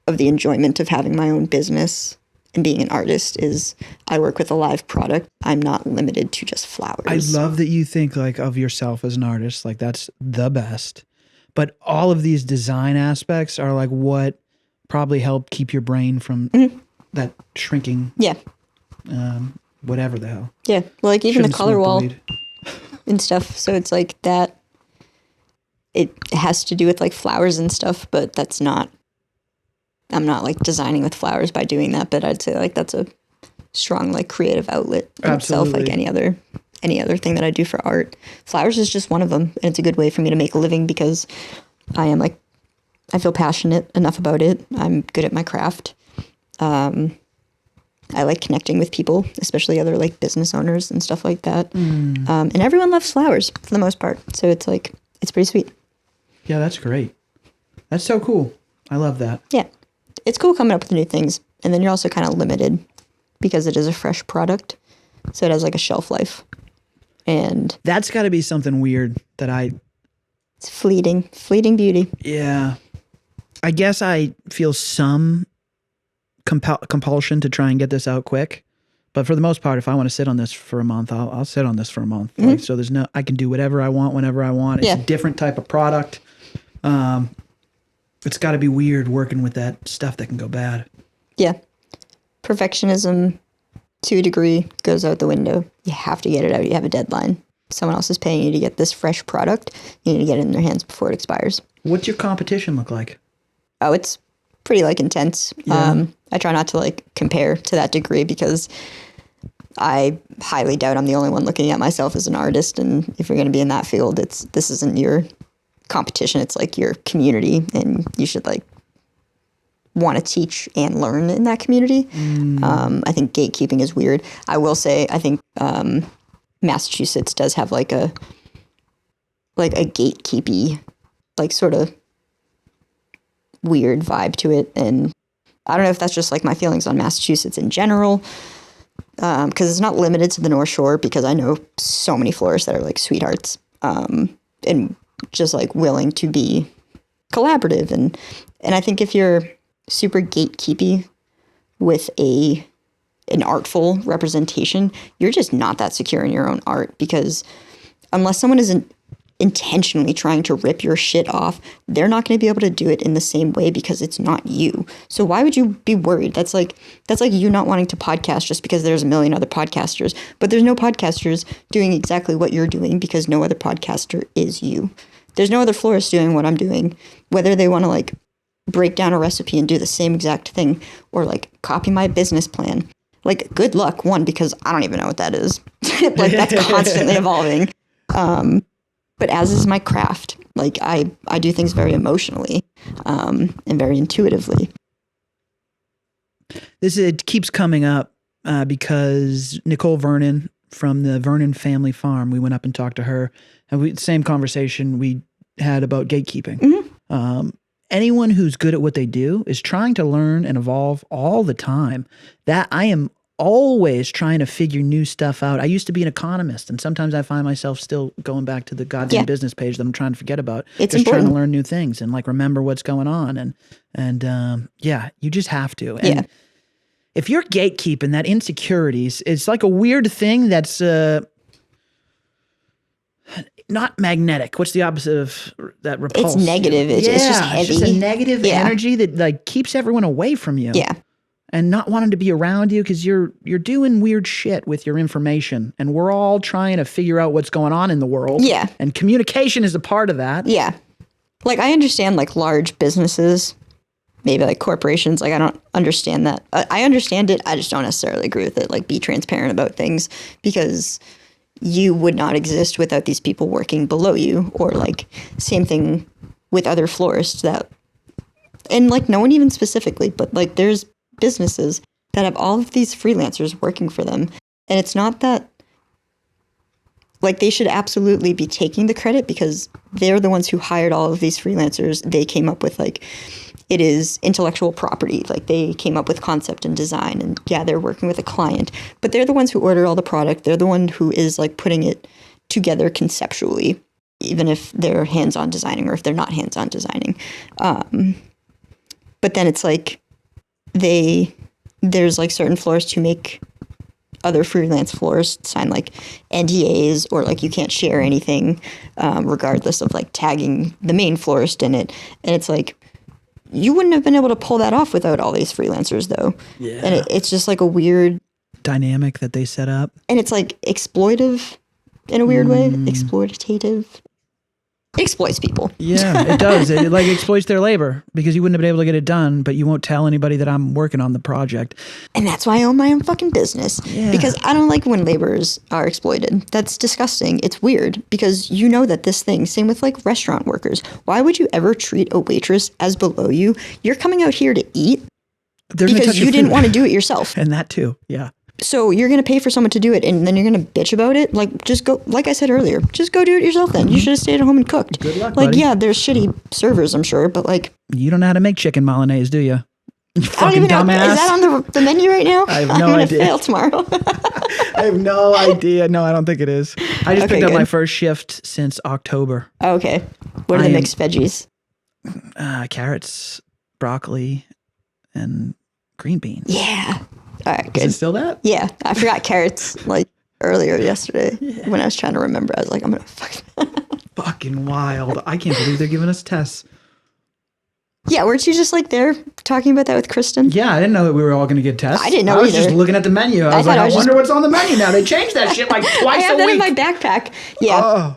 of the enjoyment of having my own business and being an artist is I work with a live product. I'm not limited to just flowers. I love that you think like of yourself as an artist. Like, that's the best. But all of these design aspects are like what probably helped keep your brain from that shrinking. Yeah. Whatever the hell. Yeah. Well, like even the color smoke the wall weed. and stuff. So it's like that. It has to do with like flowers and stuff, but I'm not like designing with flowers by doing that, but I'd say like that's a strong like creative outlet in itself, like any other thing that I do for art. Flowers is just one of them, and it's a good way for me to make a living because I feel passionate enough about it. I'm good at my craft. I like connecting with people, especially other like business owners and stuff like that. And everyone loves flowers for the most part. So it's like, it's pretty sweet. Yeah, that's great. That's so cool. I love that. Yeah. It's cool coming up with new things. And then you're also kind of limited because it is a fresh product. So it has like a shelf life. And that's got to be something weird that it's fleeting beauty. Yeah. I guess I feel some compulsion to try and get this out quick. But for the most part, if I want to sit on this for a month, I'll sit on this for a month. Like, so I can do whatever I want, whenever I want. It's a different type of product. It's got to be weird working with that stuff that can go bad. Yeah. Perfectionism to a degree goes out the window. You have to get it out. You have a deadline. someone else is paying you to get this fresh product. You need to get it in their hands before it expires. What's your competition look like? Oh, it's pretty like intense. Yeah. I try not to like compare to that degree because I highly doubt I'm the only one looking at myself as an artist. And if you're going to be in that field, this isn't your competition. It's like your community, and you should like want to teach and learn in that community. I think gatekeeping is weird. I will say, I think Massachusetts does have like a gatekeepy, like sort of weird vibe to it. And I don't know if that's just like my feelings on Massachusetts in general, because it's not limited to the North Shore, because I know so many florists that are like sweethearts, and just like willing to be collaborative. And I think if you're super gatekeepy with an artful representation, you're just not that secure in your own art, because unless someone isn't intentionally trying to rip your shit off, they're not going to be able to do it in the same way because it's not you. So why would you be worried? That's like you not wanting to podcast just because there's a million other podcasters, but there's no podcasters doing exactly what you're doing because no other podcaster is you. There's no other florist doing what I'm doing, whether they want to like break down a recipe and do the same exact thing or like copy my business plan. Like, good luck, one, because I don't even know what that is. Like, that's constantly evolving. But as is my craft. Like, I do things very emotionally, and very intuitively. It keeps coming up because Nicole Vernon from the Vernon family farm, we went up and talked to her, and same conversation we had about gatekeeping. Mm-hmm. Anyone who's good at what they do is trying to learn and evolve all the time. That I am always trying to figure new stuff out. I used to be an economist, and sometimes I find myself still going back to the goddamn business page that I'm trying to forget about. It's just important. trying to learn new things and like remember what's going on. And you just have to. And if you're gatekeeping, that insecurities, it's like a weird thing that's not magnetic. What's the opposite of that? Repulse. It's negative. It's just heavy. It's just a negative energy that like keeps everyone away from you. Yeah. And not wanting to be around you because you're doing weird shit with your information. And we're all trying to figure out what's going on in the world. Yeah. And communication is a part of that. Yeah. Like, I understand like large businesses, maybe like corporations. Like, I don't understand that. I understand it. I just don't necessarily agree with it. Like, be transparent about things, because you would not exist without these people working below you. Or like, same thing with other florists and like, no one even specifically, but like, there's businesses that have all of these freelancers working for them. And it's not that, like, they should absolutely be taking the credit because they're the ones who hired all of these freelancers. They came up with, like, it is intellectual property. Like, they came up with concept and design, and yeah, they're working with a client, but they're the ones who order all the product. They're the one who is like putting it together conceptually, even if they're hands-on designing or if they're not hands-on designing. But then it's like, there's like certain florists who make other freelance florists sign like NDAs, or like you can't share anything, regardless of like tagging the main florist in it. And it's like, you wouldn't have been able to pull that off without all these freelancers though. Yeah. And it's just like a weird dynamic that they set up. And it's like exploitive in a weird way, exploitative. It exploits people. Yeah, it does. It like exploits their labor because you wouldn't have been able to get it done, but you won't tell anybody that I'm working on the project. And that's why I own my own fucking business. Yeah. Because I don't like when laborers are exploited. That's disgusting. It's weird because you know that this thing, same with like restaurant workers. Why would you ever treat a waitress as below you? You're coming out here to eat because you didn't want to do it yourself. And that too, yeah. So you're going to pay for someone to do it, and then you're going to bitch about it? Like, just go, like I said earlier, just go do it yourself then. You should have stayed at home and cooked. Good luck, like, buddy. yeah, there's shitty servers, I'm sure, but like... You don't know how to make chicken Bolognese, do you? You I don't even dumbass. know. Is that on the menu right now? I have no I'm idea. going to fail tomorrow. I have no idea. No, I don't think it is. I just picked up good. my first shift since October. Oh, okay. What are the mixed veggies? Carrots, broccoli, and green beans. Yeah. All right, good. Is it still that? Yeah. I forgot carrots like earlier yesterday when I was trying to remember. I was like, I'm going to fuck. Fucking wild. I can't believe they're giving us tests. Yeah, weren't you just like there talking about that with Kristen? Yeah, I didn't know that we were all going to get tests. I didn't know I was either. just looking at the menu. I was like, I wonder what's on the menu now. They changed that shit like twice a week. I have that in my backpack. Yeah.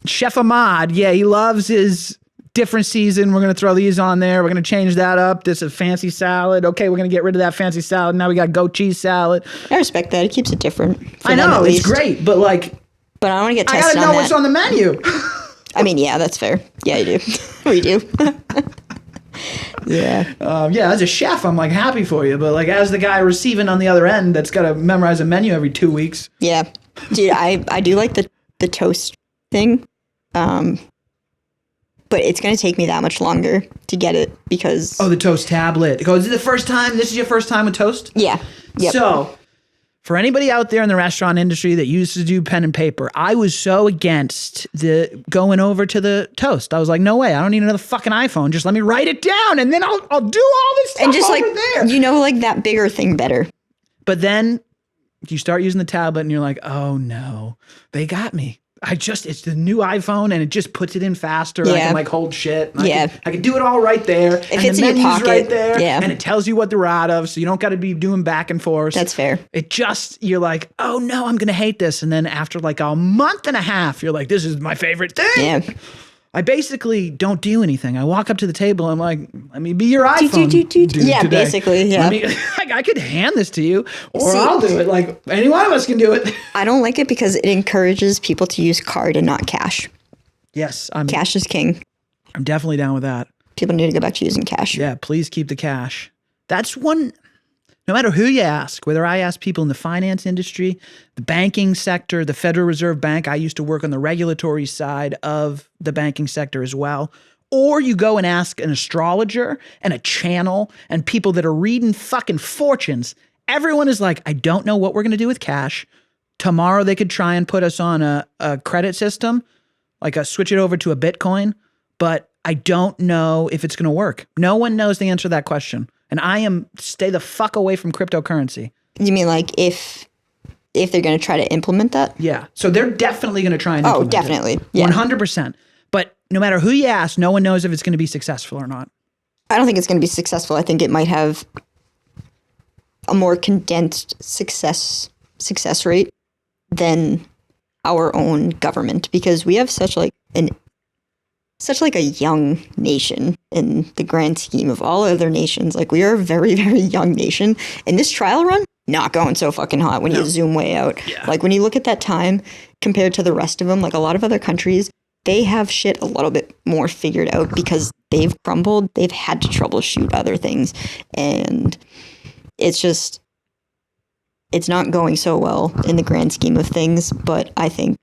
Chef Ahmad, yeah, he loves his different season. We're going to throw these on there. We're going to change that up. This is fancy salad. Okay, we're going to get rid of that fancy salad. Now we got goat cheese salad. I respect that. It keeps it different. I know, it's great, but like... But I don't want to get I tested got to know what's on the menu. I mean, yeah, that's fair. Yeah, you do. We do. Yeah. Yeah, as a chef, I'm like happy for you. But like as the guy receiving on the other end that's got to memorize a menu every 2 weeks. Yeah. Dude, I do like the toast thing. But it's going to take me that much longer to get it because... Oh, the toast tablet. Is it the first time? This is your first time with toast? Yeah. Yep. So, for anybody out there in the restaurant industry that used to do pen and paper, I was so against the going over to the toast. I was like, no way. I don't need another fucking iPhone. Just let me write it down and then I'll do all this stuff and just over like, there. You know, like that bigger thing better. But then you start using the tablet and you're like, oh no, they got me. It's the new iPhone and it just puts it in faster. Yeah. I can like hold shit. I can do it all right there. If it's in your pocket, right there. Yeah. And it tells you what they're out of. So you don't got to be doing back and forth. That's fair. You're like, oh no, I'm going to hate this. And then after like a month and a half, you're like, this is my favorite thing. Yeah. I basically don't do anything. I walk up to the table. I'm like, let me be your iPhone. Yeah, today. Basically. Yeah. I could hand this to you or I'll do it. Like any one of us can do it. I don't like it because it encourages people to use card and not cash. Yes. Cash is king. I'm definitely down with that. People need to go back to using cash. Yeah, please keep the cash. That's one... No matter who you ask, whether I ask people in the finance industry, the banking sector, the Federal Reserve Bank, I used to work on the regulatory side of the banking sector as well, or you go and ask an astrologer and a channel and people that are reading fucking fortunes, everyone is like, I don't know what we're going to do with cash. Tomorrow they could try and put us on a credit system, like switch it over to a Bitcoin, but I don't know if it's going to work. No one knows the answer to that question. And stay the fuck away from cryptocurrency. You mean like if they're going to try to implement that? Yeah. So they're definitely going to try and implement it. Oh, definitely. Yeah. 100%. But no matter who you ask, no one knows if it's going to be successful or not. I don't think it's going to be successful. I think it might have a more condensed success rate than our own government because we have such like a young nation in the grand scheme of all other nations. Like we are a very, very young nation. And this trial run, not going so fucking hot when you zoom way out. Yeah. Like when you look at that time compared to the rest of them, like a lot of other countries, they have shit a little bit more figured out because they've crumbled. They've had to troubleshoot other things. And it's not going so well in the grand scheme of things. But I think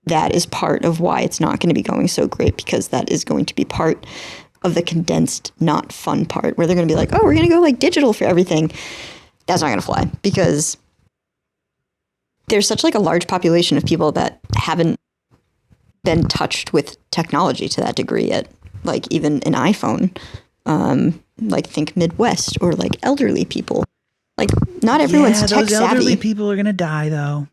that is part of why it's not going to be going so great because that is going to be part of the condensed, not fun part where they're going to be like, oh, we're going to go like digital for everything. That's not going to fly because there's such like a large population of people that haven't been touched with technology to that degree yet. Like even an iPhone, like think Midwest or like elderly people. Like not everyone's tech savvy. Those elderly people are going to die though.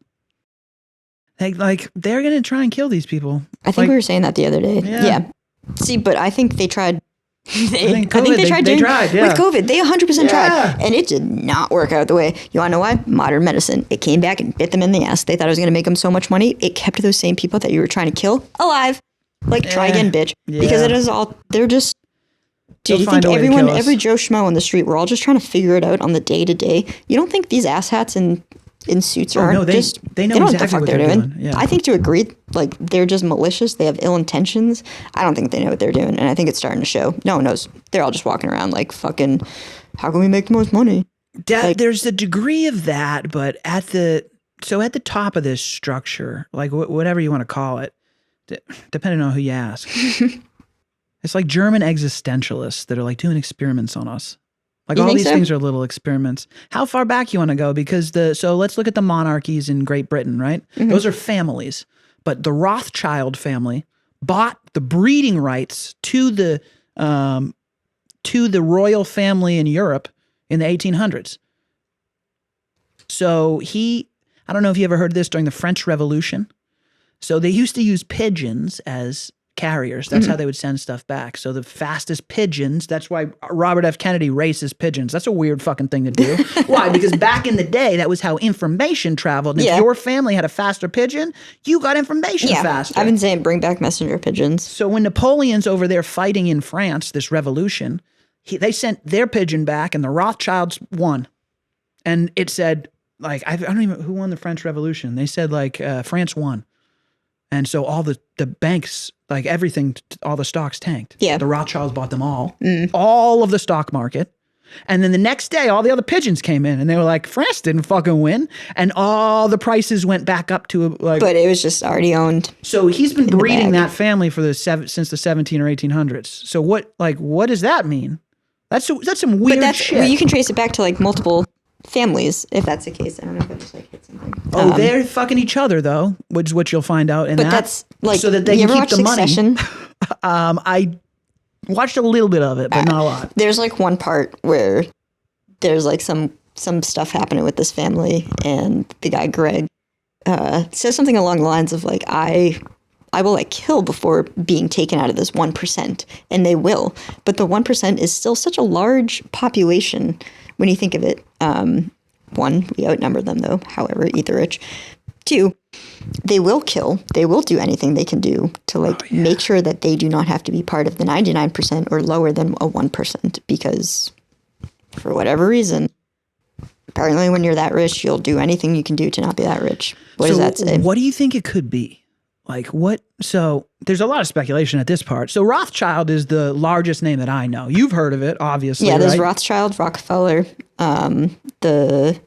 Like they're going to try and kill these people. I think we were saying that the other day. Yeah. See, but I think they tried. I think they tried with COVID. They 100% tried. And it did not work out the way. You want to know why? Modern medicine. It came back and bit them in the ass. They thought it was going to make them so much money. It kept those same people that you were trying to kill alive. Like, try again, bitch. Yeah. Because it is all, they're just, dude, you think every Joe Schmo on the street, we're all just trying to figure it out on the day to day. You don't think these asshats in suits they know exactly what the fuck they're doing. Yeah. I think to agree, like they're just malicious. They have ill intentions. I don't think they know what they're doing, and I think it's starting to show. No one knows. They're all just walking around like fucking. How can we make the most money? There's a degree of that, but at the top of this structure, like whatever you want to call it, depending on who you ask, it's like German existentialists that are like doing experiments on us. Like all these things are little experiments. How far back you want to go? Because so let's look at the monarchies in Great Britain, right? Mm-hmm. Those are families. But the Rothschild family bought the breeding rights to the royal family in Europe in the 1800s. So I don't know if you ever heard this during the French Revolution. So they used to use pigeons as carriers. That's how they would send stuff back. So the fastest pigeons, that's why Robert F. Kennedy races pigeons. That's a weird fucking thing to do. Why? Because back in the day, that was how information traveled. And if your family had a faster pigeon, you got information faster. I've been saying bring back messenger pigeons. So when Napoleon's over there fighting in France, this revolution, they sent their pigeon back and the Rothschilds won. And it said, like, I don't even, who won the French Revolution? They said, like, France won. And so all the banks, like everything, all the stocks tanked. Yeah. The Rothschilds bought them all of the stock market. And then the next day, all the other pigeons came in and they were like, France didn't fucking win. And all the prices went back up to like. But it was just already owned. So he's been breeding that family for since the 17 or 1800s. So what does that mean? That's some weird shit. Well, you can trace it back to like multiple families, if that's the case. I don't know if I just like hit something. Oh, they're fucking each other though, which is what you'll find out. But that's like, so that they can keep the Succession? money. I watched a little bit of it, but not a lot. There's like one part where there's like some stuff happening with this family, and the guy Greg says something along the lines of like, I will like kill before being taken out of this 1%, and they will. But the 1% is still such a large population when you think of it. One, we outnumber them though, however, eat the rich. Two, they will kill. They will do anything they can do to like make sure that they do not have to be part of the 99% or lower than a 1%, because for whatever reason, apparently when you're that rich, you'll do anything you can do to not be that rich. What does that say? What do you think it could be? Like what? So there's a lot of speculation at this part. So Rothschild is the largest name that I know. You've heard of it, obviously. Yeah, there's right? Rothschild, Rockefeller, the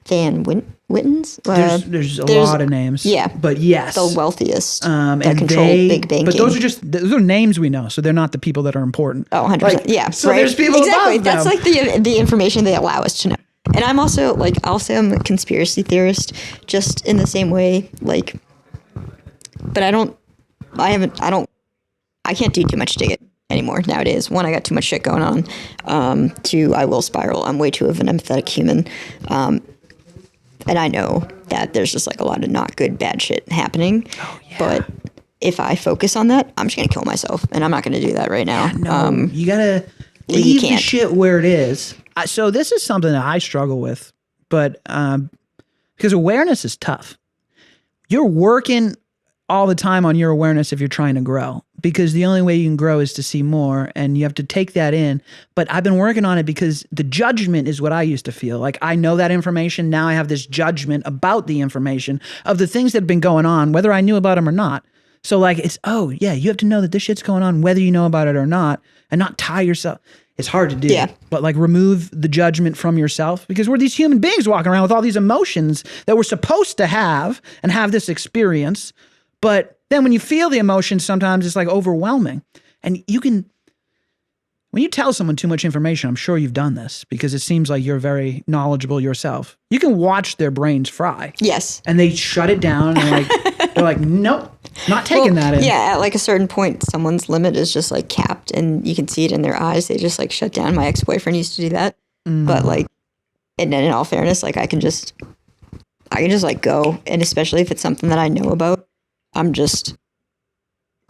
Van Wittens. There's a lot of names. Yeah. But yes. The wealthiest and that control big banking. But those are names we know, so they're not the people that are important. Oh, 100%. Like, yeah. So there's people exactly. above them. That's like the information they allow us to know. And I'm also like, I'll say I'm a conspiracy theorist, just in the same way, like, but I can't do too much digging anymore nowadays. One, I got too much shit going on. Two, I will spiral. I'm way too of an empathetic human. And I know that there's just like a lot of not good, bad shit happening. Oh, yeah. But if I focus on that, I'm just going to kill myself. And I'm not going to do that right now. No, you got to leave the shit where it is. So this is something that I struggle with, but because awareness is tough. You're working all the time on your awareness if you're trying to grow, because the only way you can grow is to see more, and you have to take that in. But I've been working on it because the judgment is what I used to feel. Like I know that information. Now I have this judgment about the information of the things that have been going on, whether I knew about them or not. So like it's, oh yeah, you have to know that this shit's going on whether you know about it or not, and not tie yourself. It's hard to do, but like remove the judgment from yourself, because we're these human beings walking around with all these emotions that we're supposed to have and have this experience. But then when you feel the emotions, sometimes it's like overwhelming. And when you tell someone too much information, I'm sure you've done this because it seems like you're very knowledgeable yourself. You can watch their brains fry. Yes. And they shut it down and they're like, nope, not taking that in. Yeah, at like a certain point, someone's limit is just like capped, and you can see it in their eyes. They just like shut down. My ex-boyfriend used to do that. But like, and then in all fairness, like I can just like go. And especially if it's something that I know about, I'm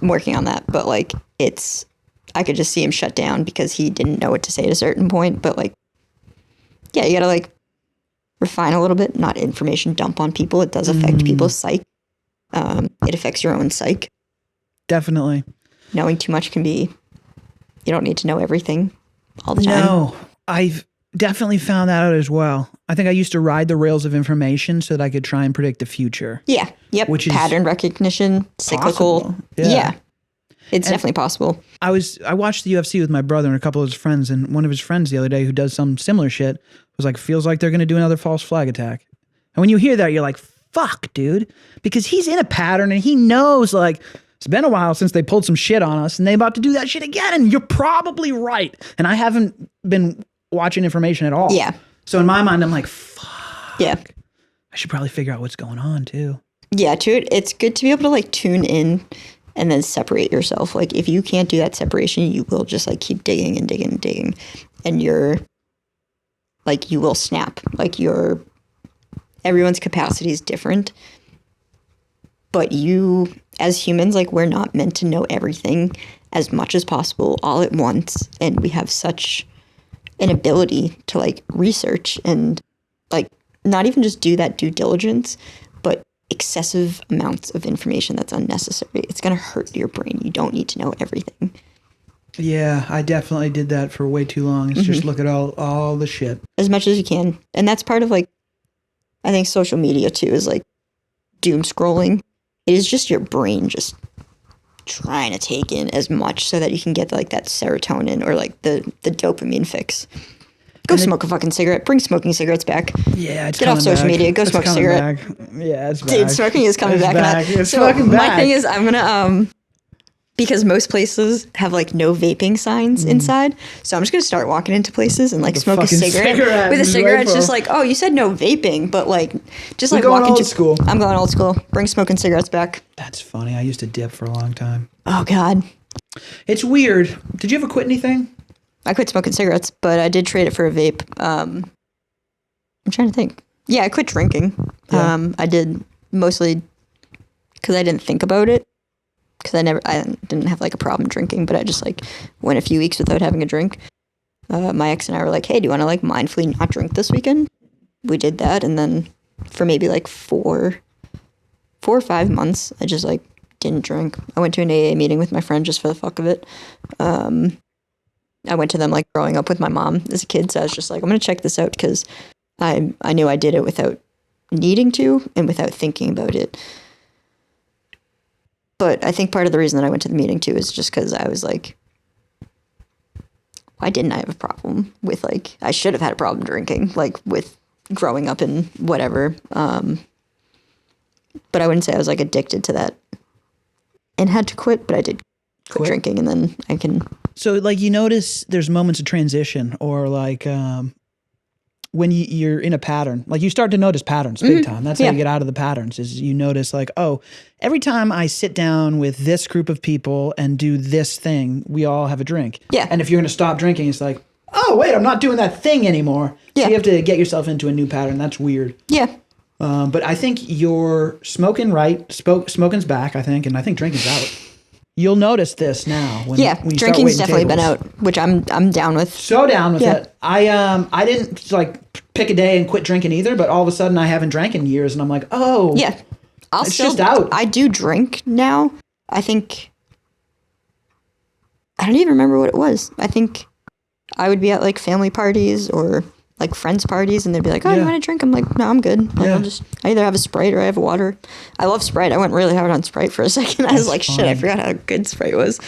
working on that. But like I could just see him shut down because he didn't know what to say at a certain point. But like, yeah, you gotta like refine a little bit, not information dump on people. It does affect people's psyche. It affects your own psyche. Definitely. Knowing too much you don't need to know everything all the time. No, I've definitely found that out as well. I think I used to ride the rails of information so that I could try and predict the future. Yeah. Yep. Which is pattern recognition, cyclical. Possible. Yeah. It's definitely possible. I watched the UFC with my brother and a couple of his friends, and one of his friends the other day who does some similar shit was like, feels like they're going to do another false flag attack. And when you hear that, you're like, fuck, dude. Because he's in a pattern and he knows like, it's been a while since they pulled some shit on us and they're about to do that shit again. And you're probably right. And I haven't been watching information at all. Yeah. So in my mind, I'm like, fuck. Yeah. I should probably figure out what's going on too. Yeah, it's good to be able to like tune in and then separate yourself. Like if you can't do that separation, you will just like keep digging and digging and digging. And you're like, you will snap. Like everyone's capacity is different. But you as humans, like we're not meant to know everything as much as possible all at once. And we have such an ability to like research and like not even just do that due diligence, but excessive amounts of information that's unnecessary. It's going to hurt your brain. You don't need to know everything. Yeah, I definitely did that for way too long. It's just look at all the shit. As much as you can. And that's part of like, I think social media too is like doom scrolling. It is just your brain just trying to take in as much so that you can get like that serotonin or like the dopamine fix. Go smoke a fucking cigarette. Bring smoking cigarettes back. Yeah, it's Get off social media. Go smoke a cigarette. Back. Yeah, it's back. Dude, smoking is coming back. It's fucking back. My thing is I'm gonna because most places have like no vaping signs inside, so I'm just gonna start walking into places and like smoke a cigarette with a cigarette. It's just like, oh, you said no vaping, but like just like going walking old school. I'm going old school. Bring smoking cigarettes back. That's funny. I used to dip for a long time. Oh God, it's weird. Did you ever quit anything? I quit smoking cigarettes, but I did trade it for a vape. I'm trying to think. Yeah, I quit drinking. Yeah. I did mostly because I didn't think about it. Because I didn't have like a problem drinking, but I just like went a few weeks without having a drink. My ex and I were like, hey, do you want to like mindfully not drink this weekend? We did that. And then for maybe like 4 or 5 months, I just like didn't drink. I went to an AA meeting with my friend just for the fuck of it. I went to them like growing up with my mom as a kid. So I was just like, I'm going to check this out because I knew I did it without needing to and without thinking about it. But I think part of the reason that I went to the meeting too is just because I was like, why didn't I have a problem with like, I should have had a problem drinking, like with growing up and whatever. But I wouldn't say I was like addicted to that and had to quit, but I did quit drinking and then I can. So like you notice there's moments of transition or like when you're in a pattern, like you start to notice patterns big time. That's how you get out of the patterns is you notice like, oh, every time I sit down with this group of people and do this thing, we all have a drink. Yeah. And if you're going to stop drinking, it's like, oh, wait, I'm not doing that thing anymore. Yeah. So you have to get yourself into a new pattern. That's weird. Yeah. But I think you're smoking right. Smoking's back, I think. And I think drinking's out. You'll notice this now. When you drinking's definitely tables. been out, which I'm down with. So down with it. I didn't like pick a day and quit drinking either, but all of a sudden I haven't drank in years, and I'm like, oh, yeah, it's just out. I do drink now. I think I don't even remember what it was. I think I would be at like family parties or like friends parties, and they'd be like, "Oh, you want to drink?" I'm like, "No, I'm good. Like, I either have a Sprite or I have a water." I love Sprite. I went really hard on Sprite for a second. I was like, "Shit, I forgot how good Sprite was."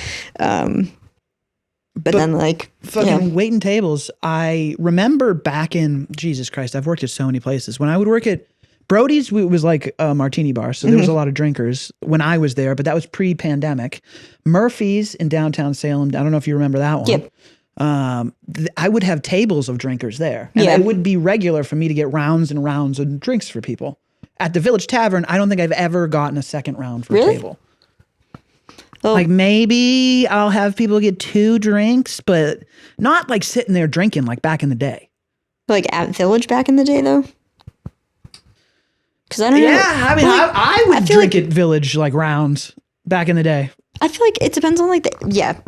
But then like fucking waiting tables. I remember back in Jesus Christ, I've worked at so many places. When I would work at Brody's, it was like a martini bar, so there was a lot of drinkers when I was there, but that was pre-pandemic. Murphy's in downtown Salem. I don't know if you remember that one. Yep. I would have tables of drinkers there, and it would be regular for me to get rounds and rounds of drinks for people. At the Village Tavern, I don't think I've ever gotten a second round for a table. Oh. Like maybe I'll have people get 2 drinks, but not like sitting there drinking like back in the day. Like at Village back in the day, though? Because I don't know. Yeah, I mean, I would drink at Village like rounds back in the day. I feel like it depends on like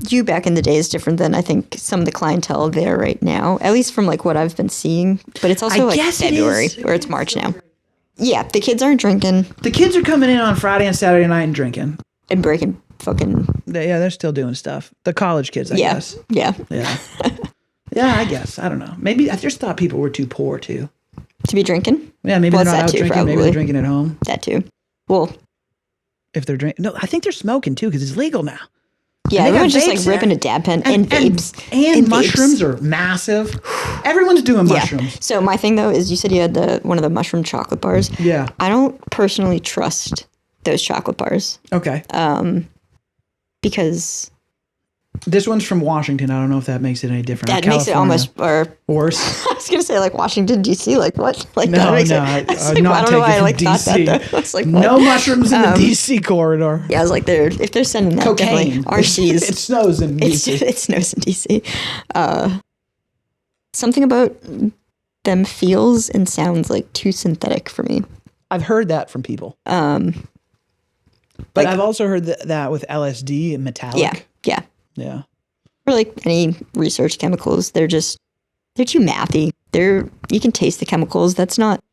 you back in the day is different than I think some of the clientele there right now, at least from like what I've been seeing. But it's also like February or it's March now. Yeah, the kids aren't drinking. The kids are coming in on Friday and Saturday night and drinking. And breaking fucking... They're still doing stuff. The college kids, I guess. Yeah. Yeah, I guess. I don't know. Maybe I just thought people were too poor too. To be drinking? Yeah, maybe they're not out drinking. Probably. Maybe they're drinking at home. That too. Well... If they're drinking, no, I think they're smoking too because it's legal now. Yeah, everyone's just like ripping a dab pen and vapes. And mushrooms are massive. Everyone's doing mushrooms. Yeah. So my thing though is you said you had one of the mushroom chocolate bars. Yeah. I don't personally trust those chocolate bars. Okay. Because this one's from Washington. I don't know if that makes it any different. That makes it almost worse. I was gonna say like Washington D.C. Like what? Like no, that makes no. I don't know why I like thought that. I was like, what? No mushrooms in the D.C. corridor. Yeah, I was like, if they're sending that, cocaine. RCs. It snows in D.C. It snows in D.C. Something about them feels and sounds like too synthetic for me. I've heard that from people. But But I've also heard that with LSD and metallic. Yeah. Yeah. Or like any research chemicals, they're too mathy. You can taste the chemicals. That's not,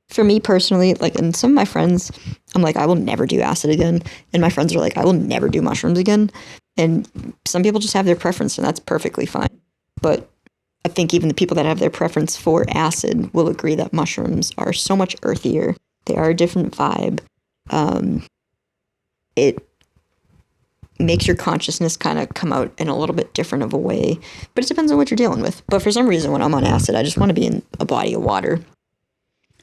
for me personally, like, and some of my friends, I'm like, I will never do acid again. And my friends are like, I will never do mushrooms again. And some people just have their preference, and that's perfectly fine. But I think even the people that have their preference for acid will agree that mushrooms are so much earthier. They are a different vibe. It makes your consciousness kind of come out in a little bit different of a way, but it depends on what you're dealing with. But for some reason, when I'm on acid, I just want to be in a body of water.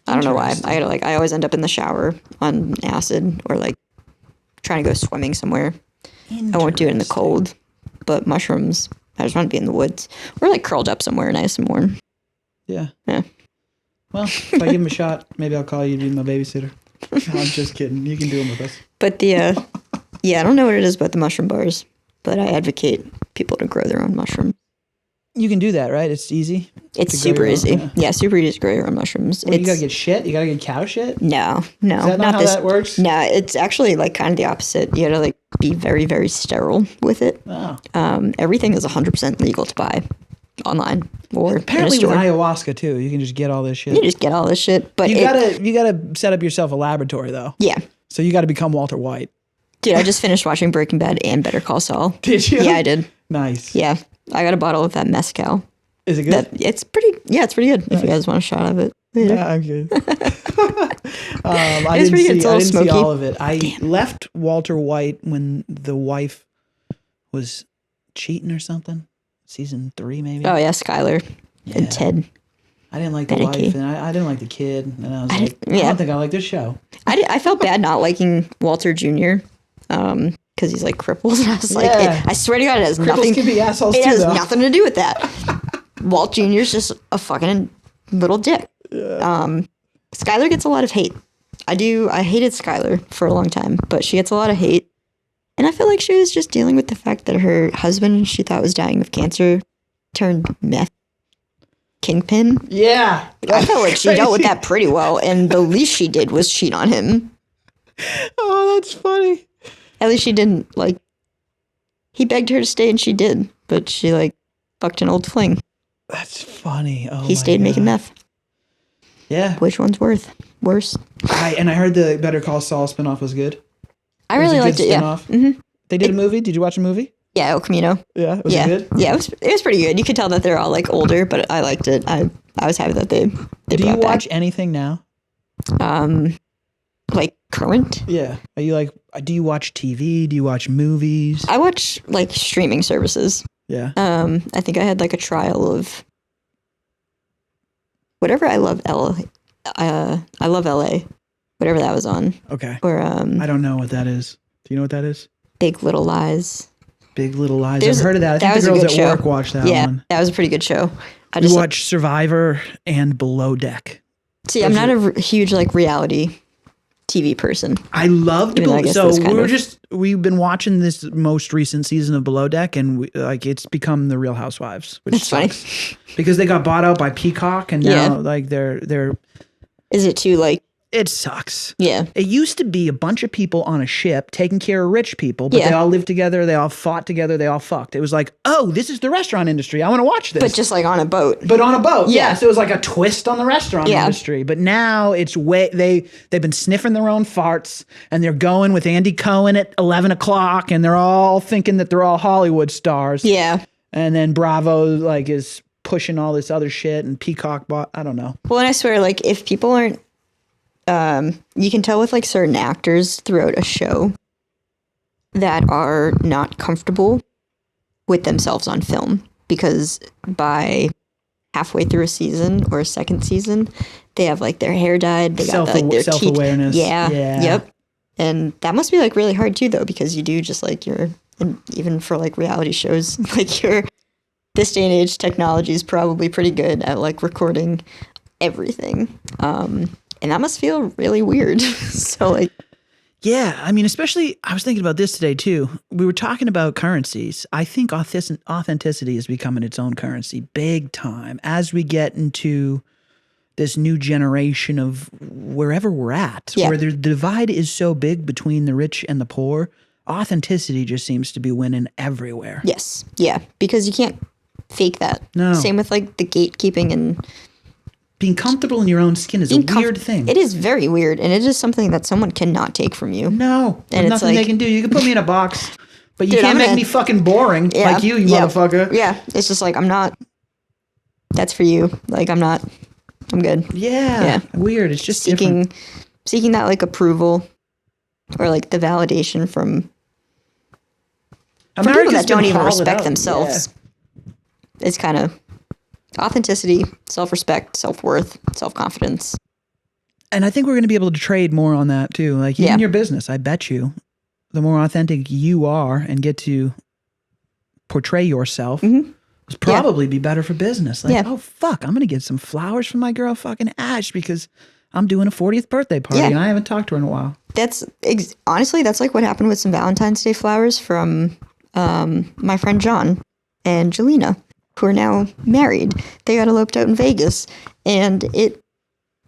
I don't know why. I always end up in the shower on acid, or like trying to go swimming somewhere. I won't do it in the cold, but mushrooms, I just want to be in the woods, or like curled up somewhere nice and warm. Yeah. Yeah. Well, if I give him a shot, maybe I'll call you to be my babysitter. No, I'm just kidding. You can do them with us. But I don't know what it is about the mushroom bars, but I advocate people to grow their own mushrooms. You can do that, right? It's easy. It's super easy. Yeah, super easy to grow your own mushrooms. Well, you gotta get shit? You gotta get cow shit? No. Is that not how this. that works? No, it's actually like kind of the opposite. You gotta like be very, very sterile with it. Oh. Everything is 100% legal to buy online or apparently in a with store. ayahuasca too. You can just get all this shit. You just get all this shit, but you gotta set up yourself a laboratory though. Yeah. So you gotta become Walter White. Dude, I just finished watching Breaking Bad and Better Call Saul. Did you? Yeah, I did. Nice. Yeah. I got a bottle of that mezcal. Is it good? It's pretty good. Nice. If you guys want a shot of it. Later. Yeah, I'm good. I It's pretty good. It's a little didn't see smoky. all of it. I left Walter White when the wife was cheating or something. Season 3 maybe. Oh yeah, Skylar and Ted. I didn't like the Beneke. wife, and I didn't like the kid, and I was like, I yeah. don't think I like this show. I felt bad not liking Walter Jr. Because he's like crippled. And I was like, Yeah. I swear to God, it has Cripples nothing. can be assholes It too, has though. nothing to do with that. Walt Jr.'s just a fucking little dick. Yeah. Skylar gets a lot of hate. I hated Skylar for a long time, but she gets a lot of hate. And I feel like she was just dealing with the fact that her husband, she thought was dying of cancer, turned meth kingpin. Yeah. I felt like she dealt with Crazy. that pretty well, and the least she did was cheat on him. Oh, that's funny. At least she didn't, like, he begged her to stay and she did, but she, like, fucked an old fling. That's funny. Oh, He stayed making meth. Yeah. Which one's worse? I heard the Better Call Saul spinoff was good. I really liked it, yeah. Mm-hmm. They did a movie. Did you watch a movie? Yeah, El Camino. Yeah. Was Yeah, it good? yeah, it was pretty good. You could tell that they're all, like, older, but I liked it. I was happy that they Do you brought watch anything now? back. Like, current? Yeah. Are you like, do you watch TV? Do you watch movies? I watch, like, streaming services. Yeah. I think I had, like, a trial of whatever I love I love LA. Whatever that was on. Okay. Or I don't know what that is. Do you know what that is? Big Little Lies. Big Little Lies. I've heard of that. I think was the a girls good at show. work watch that Yeah, one. that was a pretty good show. I We just watch Survivor and Below Deck. see. I'm not a huge like reality TV person. I loved Even though I guess that's kind of- we've been watching this most recent season of Below Deck, and it's become the Real Housewives, which That's funny. sucks because they got bought out by Peacock, and now Yeah. like they're Is it too like? it sucks. Yeah. It used to be a bunch of people on a ship taking care of rich people, but Yeah. they all lived together, they all fought together, they all fucked. It was like, oh, this is the restaurant industry. I want to watch this. But just like on a boat. But on a boat, Yeah. yeah. So it was like a twist on the restaurant Yeah. industry. But now it's they've been sniffing their own farts, and they're going with Andy Cohen at 11 o'clock, and they're all thinking that they're all Hollywood stars. Yeah. And then Bravo like is pushing all this other shit, and Peacock bought. I don't know. Well, and I swear, like if people aren't, you can tell with like certain actors throughout a show that are not comfortable with themselves on film, because by halfway through a season or a second season, they have like their hair dyed, they got like their teeth. Self-awareness. Yeah. Yeah. Yep. And that must be like really hard too, though, because you do just like and even for like reality shows, like this day and age, technology is probably pretty good at like recording everything. And that must feel really weird. So like, Yeah, I mean, especially, I was thinking about this today too. We were talking about currencies. I think authenticity is becoming its own currency big time as we get into this new generation of wherever we're at, where the divide is so big between the rich and the poor, authenticity just seems to be winning everywhere. Yes. Yeah. Because you can't fake that. No. Same with like the gatekeeping and being comfortable in your own skin is a weird thing. It is very weird. And it is something that someone cannot take from you. No. And There's nothing they can do. You can put me in a box, but you can't make me fucking boring like you motherfucker. Yeah. It's just like, I'm not, that's for you. Like, I'm good. Yeah. Weird. It's just seeking that like approval or like the validation from people that don't even respect themselves. Yeah. It's kind of authenticity, self-respect, self-worth, self-confidence. And I think we're going to be able to trade more on that too. Like in your business, I bet you the more authentic you are and get to portray yourself, it's probably be better for business. Like, oh fuck, I'm going to get some flowers from my girl fucking Ash because I'm doing a 40th birthday party and I haven't talked to her in a while. That's honestly, that's like what happened with some Valentine's Day flowers from my friend John and Jelena, who are now married. They got eloped out in Vegas, and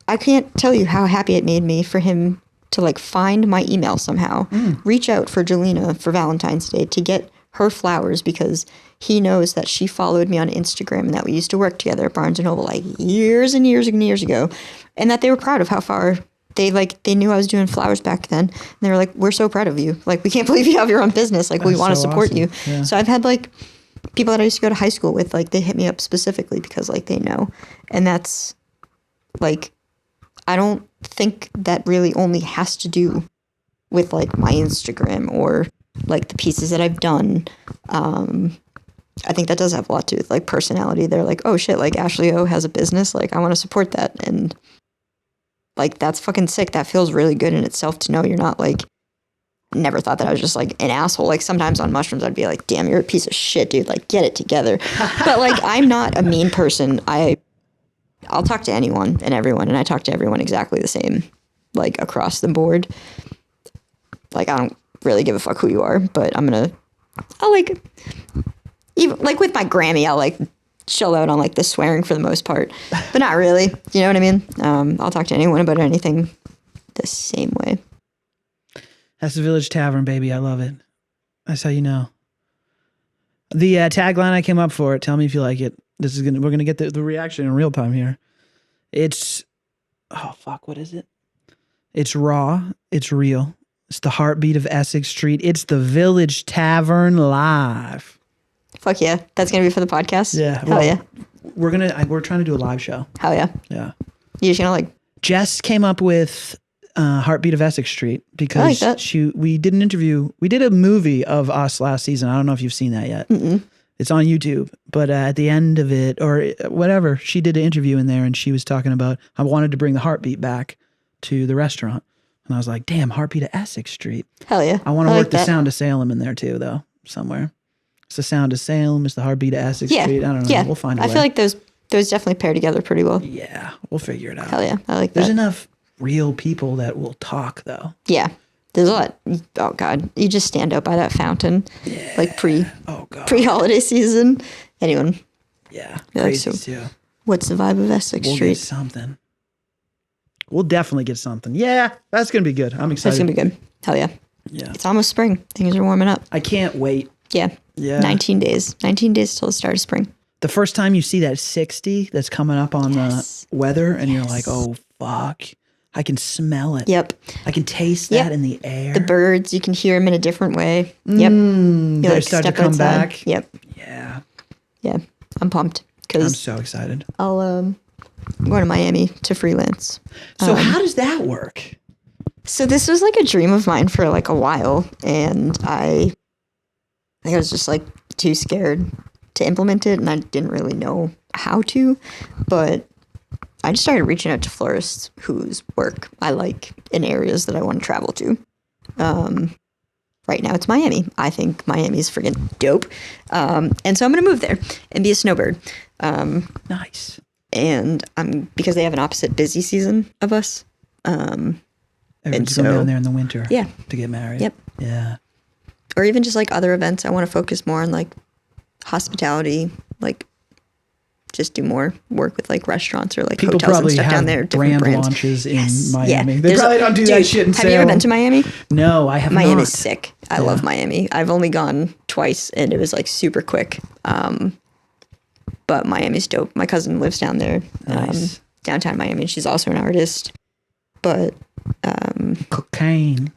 I can't tell you how happy it made me for him to like find my email somehow, reach out for Jelena for Valentine's Day to get her flowers because he knows that she followed me on Instagram and that we used to work together at Barnes & Noble like years and years and years ago, and that they were proud of how far they knew I was doing flowers back then. And they were like, we're so proud of you. Like, we can't believe you have your own business. Like, we want to support you. Yeah. So I've had like people that I used to go to high school with, like they hit me up specifically because like they know. And that's like, I don't think that really only has to do with like my Instagram or like the pieces that I've done. I think that does have a lot to do with like personality. They're like, oh shit, like Ashley O has a business. Like, I want to support that. And like, that's fucking sick. That feels really good in itself to know you're not like, never thought that I was just like an asshole. Like sometimes on mushrooms, I'd be like, damn, you're a piece of shit, dude. Like, get it together. But like, I'm not a mean person. I'll talk to anyone and everyone. And I talk to everyone exactly the same, like across the board. Like, I don't really give a fuck who you are, but I'll like, even like with my Grammy, I'll like chill out on like the swearing for the most part, but not really. You know what I mean? I'll talk to anyone about anything the same way. That's the Village Tavern, baby. I love it. That's how you know. The tagline I came up for it. Tell me if you like it. We're gonna get the reaction in real time here. It's, oh fuck, what is it? It's raw. It's real. It's the heartbeat of Essex Street. It's the Village Tavern live. Fuck yeah. That's going to be for the podcast? Yeah. Hell yeah. We're trying to do a live show. Hell yeah. Yeah. You just going to like... Jess came up with Heartbeat of Essex Street because we did an interview. We did a movie of us last season. I don't know if you've seen that yet. Mm-mm. It's on YouTube. But at the end of it, or whatever, she did an interview in there and she was talking about, I wanted to bring the heartbeat back to the restaurant. And I was like, damn, Heartbeat of Essex Street. Hell yeah. I want to work the Sound of Salem in there too, though, somewhere. It's the Sound of Salem. It's the Heartbeat of Essex Street. I don't know. Yeah. We'll find a way. I feel like those definitely pair together pretty well. Yeah. We'll figure it out. Hell yeah. I like that. There's enough real people that will talk, though. Yeah. There's a lot. Oh, God. You just stand out by that fountain. Yeah. Like Oh, God. pre-holiday season. Anyone. Yeah. Crazy, too. What's the vibe of Essex Street? We'll get something. We'll definitely get something. Yeah. That's going to be good. I'm excited. That's going to be good. Hell yeah. Yeah. It's almost spring. Things are warming up. I can't wait. Yeah. Yeah. 19 days. 19 days till the start of spring. The first time you see that 60 that's coming up on the weather and you're like, oh, fuck. I can smell it. Yep. I can taste that in the air. The birds, you can hear them in a different way. Yep. They like start to come outside. Back. Yep. Yeah. Yeah. I'm pumped. I'm so excited. I'm going to Miami to freelance. So how does that work? So this was like a dream of mine for like a while. And I think I was just like too scared to implement it. And I didn't really know how to. But I just started reaching out to florists whose work I like in areas that I want to travel to. Right now it's Miami. I think Miami's friggin' dope. And so I'm going to move there and be a snowbird. Nice. And because they have an opposite busy season of us. Everyone's going down there in the winter. Yeah. To get married. Yep. Yeah. Or even just like other events. I want to focus more on like hospitality, like just do more work with like restaurants or like People hotels and probably stuff have down there. brand brands. launches in Yes. Miami. Yeah. They There's probably don't do that shit in Have you ever been to Miami? No, I have not. Miami's sick. I love Miami. I've only gone twice and it was like super quick. But Miami's dope. My cousin lives down there, Nice. downtown Miami, and she's also an artist. But Cocaine.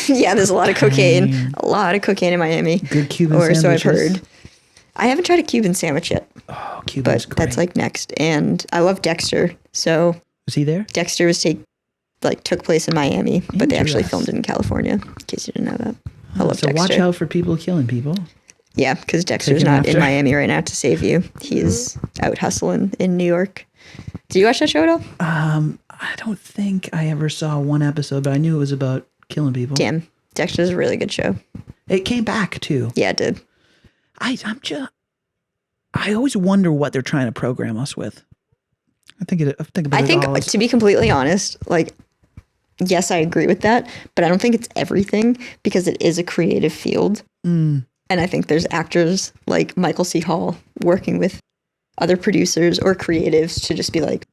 yeah, there's a lot of cocaine in Miami. Good Cuban or sandwiches. so I've heard. I haven't tried a Cuban sandwich yet, Oh, Cuban's but great. that's like next. And I love Dexter. So Was he there? Dexter was took place in Miami, but they actually Interesting. filmed it in California. In case you didn't know that. I love So Dexter. watch out for people killing people. Yeah, because Dexter's Taking not in after. Miami right now to save you. He's out hustling in New York. Did you watch that show at all? I don't think I ever saw one episode, but I knew it was about killing people. Damn, Dexter's a really good show. It came back too. Yeah, it did. I always wonder what they're trying to program us with. I think To be completely honest, like, yes, I agree with that, but I don't think it's everything because it is a creative field. Mm. And I think there's actors like Michael C. Hall working with other producers or creatives to just be like,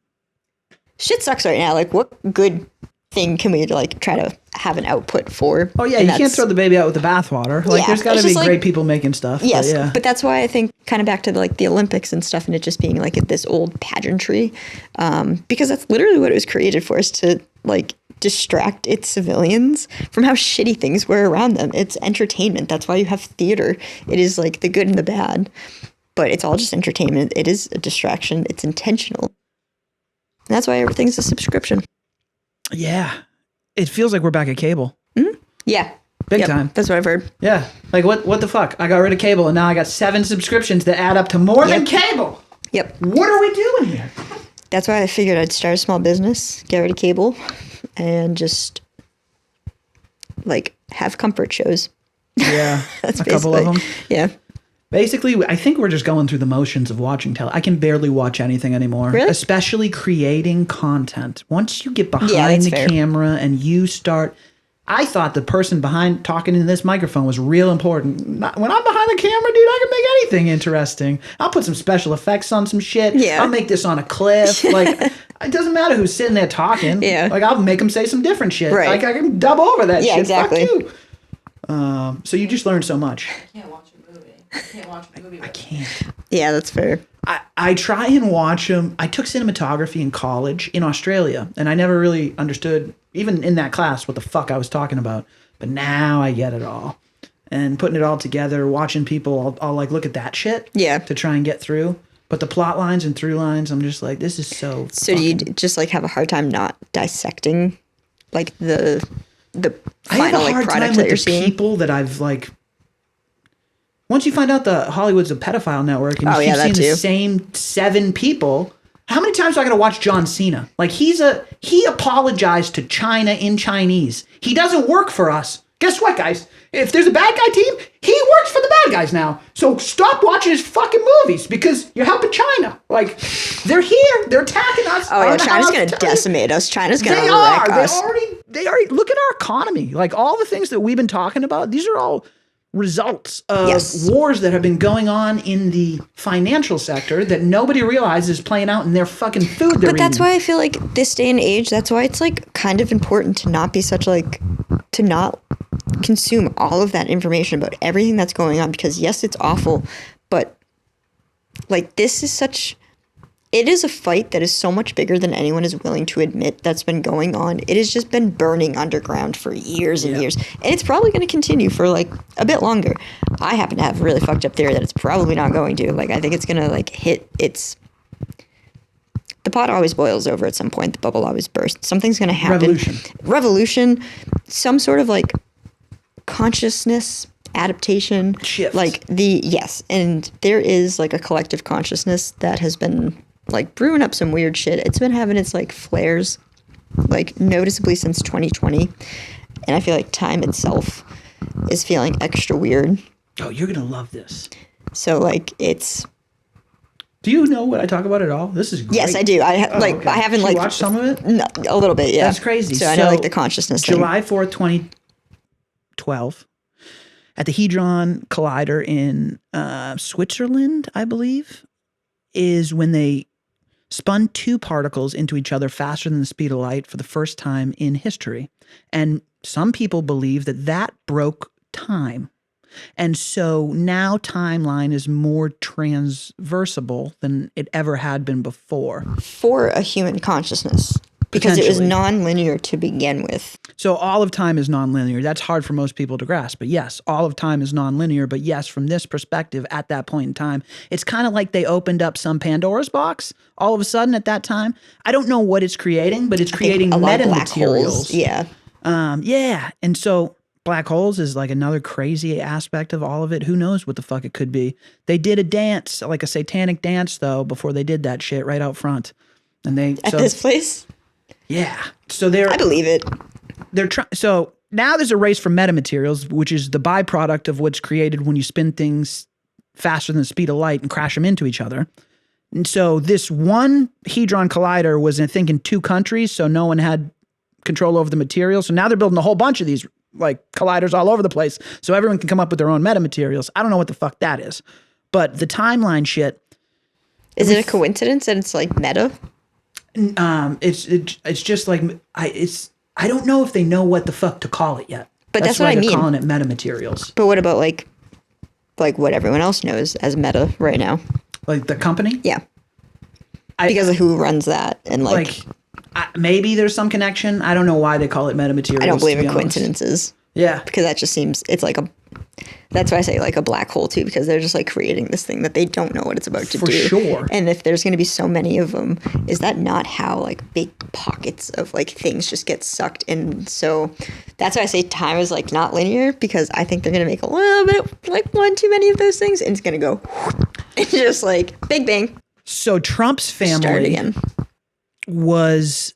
shit sucks right now. Like, what good thing can we like try to have an output for? Oh yeah, And you can't throw the baby out with the bathwater. Like, Yeah, there's got to it's be just like- great people making stuff. Yes, but yeah. but that's why I think kind of back to the Olympics and stuff, and it just being like this old pageantry, because that's literally what it was created for, is to like distract its civilians from how shitty things were around them. It's entertainment. That's why you have theater. It is like the good and the bad, but it's all just entertainment. It is a distraction. It's intentional. And that's why everything's a subscription. Yeah, it feels like we're back at cable. Yeah. Big time. That's what I've heard. Yeah, like what the fuck? I got rid of cable and now I got 7 subscriptions that add up to more than cable. Yep. What are we doing here? That's why I figured I'd start a small business, get rid of cable, and just like have comfort shows. Yeah, That's a couple of them. Yeah. Basically, I think we're just going through the motions of watching I can barely watch anything anymore. Really? Especially creating content. Once you get behind that's the fair. camera and you start... I thought the person behind talking in this microphone was real important. When I'm behind the camera, dude, I can make anything interesting. I'll put some special effects on some shit. Yeah. I'll make this on a cliff. Like, it doesn't matter who's sitting there talking. Yeah. Like, I'll make them say some different shit. Right. Like, I can dub over that Yeah, shit. exactly. Fuck you. So you just learned so much. Can't watch a movie. Can't watch a movie. I can't. Yeah, that's fair. I try and watch them. I took cinematography in college in Australia, and I never really understood, even in that class, what the fuck I was talking about. But now I get it all. And putting it all together, watching people, I'll like look at that shit Yeah. to try and get through. But the plot lines and through lines, I'm just like, this is so So do you just like have a hard time not dissecting like the I have final a like hard product time that with you're the seeing? people that I've like. Once you find out the Hollywood's a pedophile network and Oh, you yeah, keep that seeing the too. same 7 people, how many times do I got to watch John Cena? Like he apologized to China in Chinese. He doesn't work for us. Guess what, guys? If there's a bad guy team, he works for the bad guys now. So stop watching his fucking movies because you're helping China. Like they're here, they're attacking us. Oh I yeah, don't know how China's else gonna to tell you. decimate us. China's gonna They wreck are. us. They already look at our economy. Like all the things that we've been talking about, these are all results of Yes. wars that have been going on in the financial sector that nobody realizes playing out in their fucking food. But that's why I feel like this day and age, that's why it's like kind of important to not be such like to not consume all of that information about everything that's going on, because yes, it's awful, but like this is it is a fight that is so much bigger than anyone is willing to admit that's been going on. It has just been burning underground for years and years. And it's probably going to continue for like a bit longer. I happen to have a really fucked up theory that it's probably not going to. Like, I think it's going to like hit the pot always boils over at some point. The bubble always bursts. Something's going to happen. Revolution. Some sort of like consciousness adaptation. Shift. Yes. And there is like a collective consciousness that has been like brewing up some weird shit. It's been having its like flares like noticeably since 2020. And I feel like time itself is feeling extra weird. Oh, you're gonna love this. So like it's. Do you know what I talk about at all? This is great. Yes, I do. I okay. I haven't Did like you watch some of it. No, a little bit, yeah. That's crazy. So I know like the consciousness thing. July 4th, 2012, at the Hedron Collider in Switzerland, I believe. is when they spun two particles into each other faster than the speed of light for the first time in history. And some people believe that that broke time. And so now timeline is more transversable than it ever had been before. For a human consciousness. Because it was Potentially. non-linear to begin with. So all of time is nonlinear. That's hard for most people to grasp. But yes, all of time is nonlinear. But yes, from this perspective, at that point in time, it's kind of like they opened up some Pandora's box all of a sudden at that time. I don't know what it's creating, but it's creating a lot of black metamaterials. holes. Yeah. Yeah. And so black holes is like another crazy aspect of all of it. Who knows what the fuck it could be? They did a dance, like a satanic dance, though, before they did that shit right out front. And they At this place? Yeah. So they're I believe it. they're trying. So now there's a race for metamaterials, which is the byproduct of what's created when you spin things faster than the speed of light and crash them into each other. And so this one Hedron collider was, I think, in 2 countries, so no one had control over the material. So now they're building a whole bunch of these like colliders all over the place, so everyone can come up with their own metamaterials. I don't know what the fuck that is, but the timeline shit. Is it a coincidence that it's like meta? It's just like I don't know if they know what the fuck to call it yet. But that's why what I they're mean. calling it metamaterials. But what about like what everyone else knows as meta right now? Like the company? Yeah. Because of who runs that and maybe there's some connection. I don't know why they call it metamaterials. I don't believe to be in honest. coincidences. Yeah. Because that just seems it's like that's why I say like a black hole too, because they're just like creating this thing that they don't know what it's about to For do. sure. And if there's going to be so many of them, is that not how like big pockets of like things just get sucked in? So that's why I say time is like not linear, because I think they're going to make a little bit like one too many of those things, and it's going to go it's just like big bang. So Trump's Start family again. was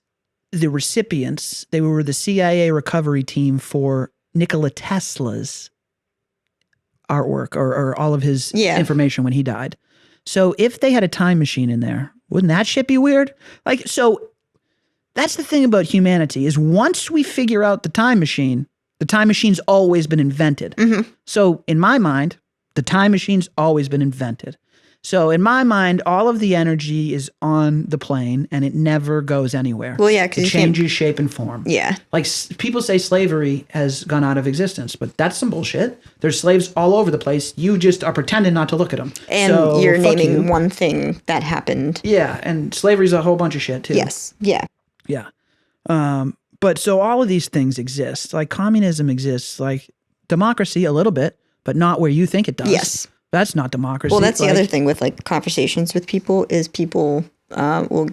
the recipients. They were the CIA recovery team for Nikola Tesla's artwork or all of his information when he died. So if they had a time machine in there, wouldn't that shit be weird? Like, so that's the thing about humanity is once we figure out the time machine's always been invented. Mm-hmm. So in my mind, the time machine's always been invented. So in my mind, all of the energy is on the plane and it never goes anywhere. Well, yeah, because it changes shape and form. Yeah. Like people say slavery has gone out of existence, but that's some bullshit. There's slaves all over the place. You just are pretending not to look at them. And so, you're fuck naming you. one thing that happened. Yeah, and slavery's a whole bunch of shit too. Yes. Yeah. Yeah. But so all of these things exist. Like communism exists, like democracy a little bit, but not where you think it does. Yes. That's not democracy. Well, that's the other thing with like conversations with people is people will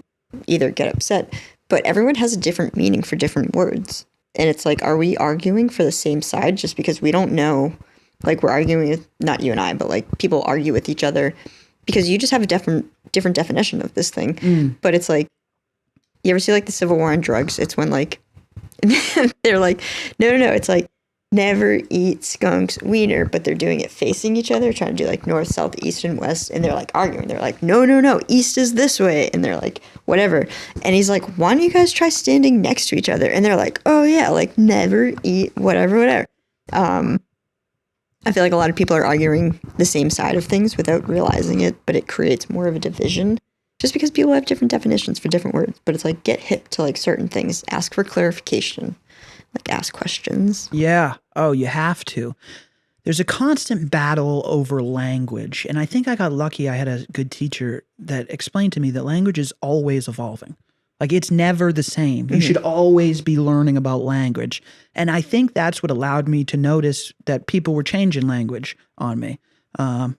either get upset, but everyone has a different meaning for different words. And it's like, are we arguing for the same side just because we don't know? Like we're arguing with, not you and I, but like people argue with each other because you just have a different definition of this thing. But it's like, you ever see like the Civil War on drugs? It's when like, they're like, no. It's like, never eat skunks wiener, but they're doing it facing each other, trying to do like north, south, east, and west, and they're like arguing. They're like, no, east is this way, and they're like, whatever. And he's like, why don't you guys try standing next to each other? And they're like, oh yeah, like never eat whatever. I feel like a lot of people are arguing the same side of things without realizing it, but it creates more of a division just because people have different definitions for different words. But it's like, get hip to like certain things, ask for clarification. Like ask questions. Yeah. Oh, you have to. There's a constant battle over language. And I think I got lucky. I had a good teacher that explained to me that language is always evolving. Like it's never the same. Mm-hmm. You should always be learning about language. And I think that's what allowed me to notice that people were changing language on me. The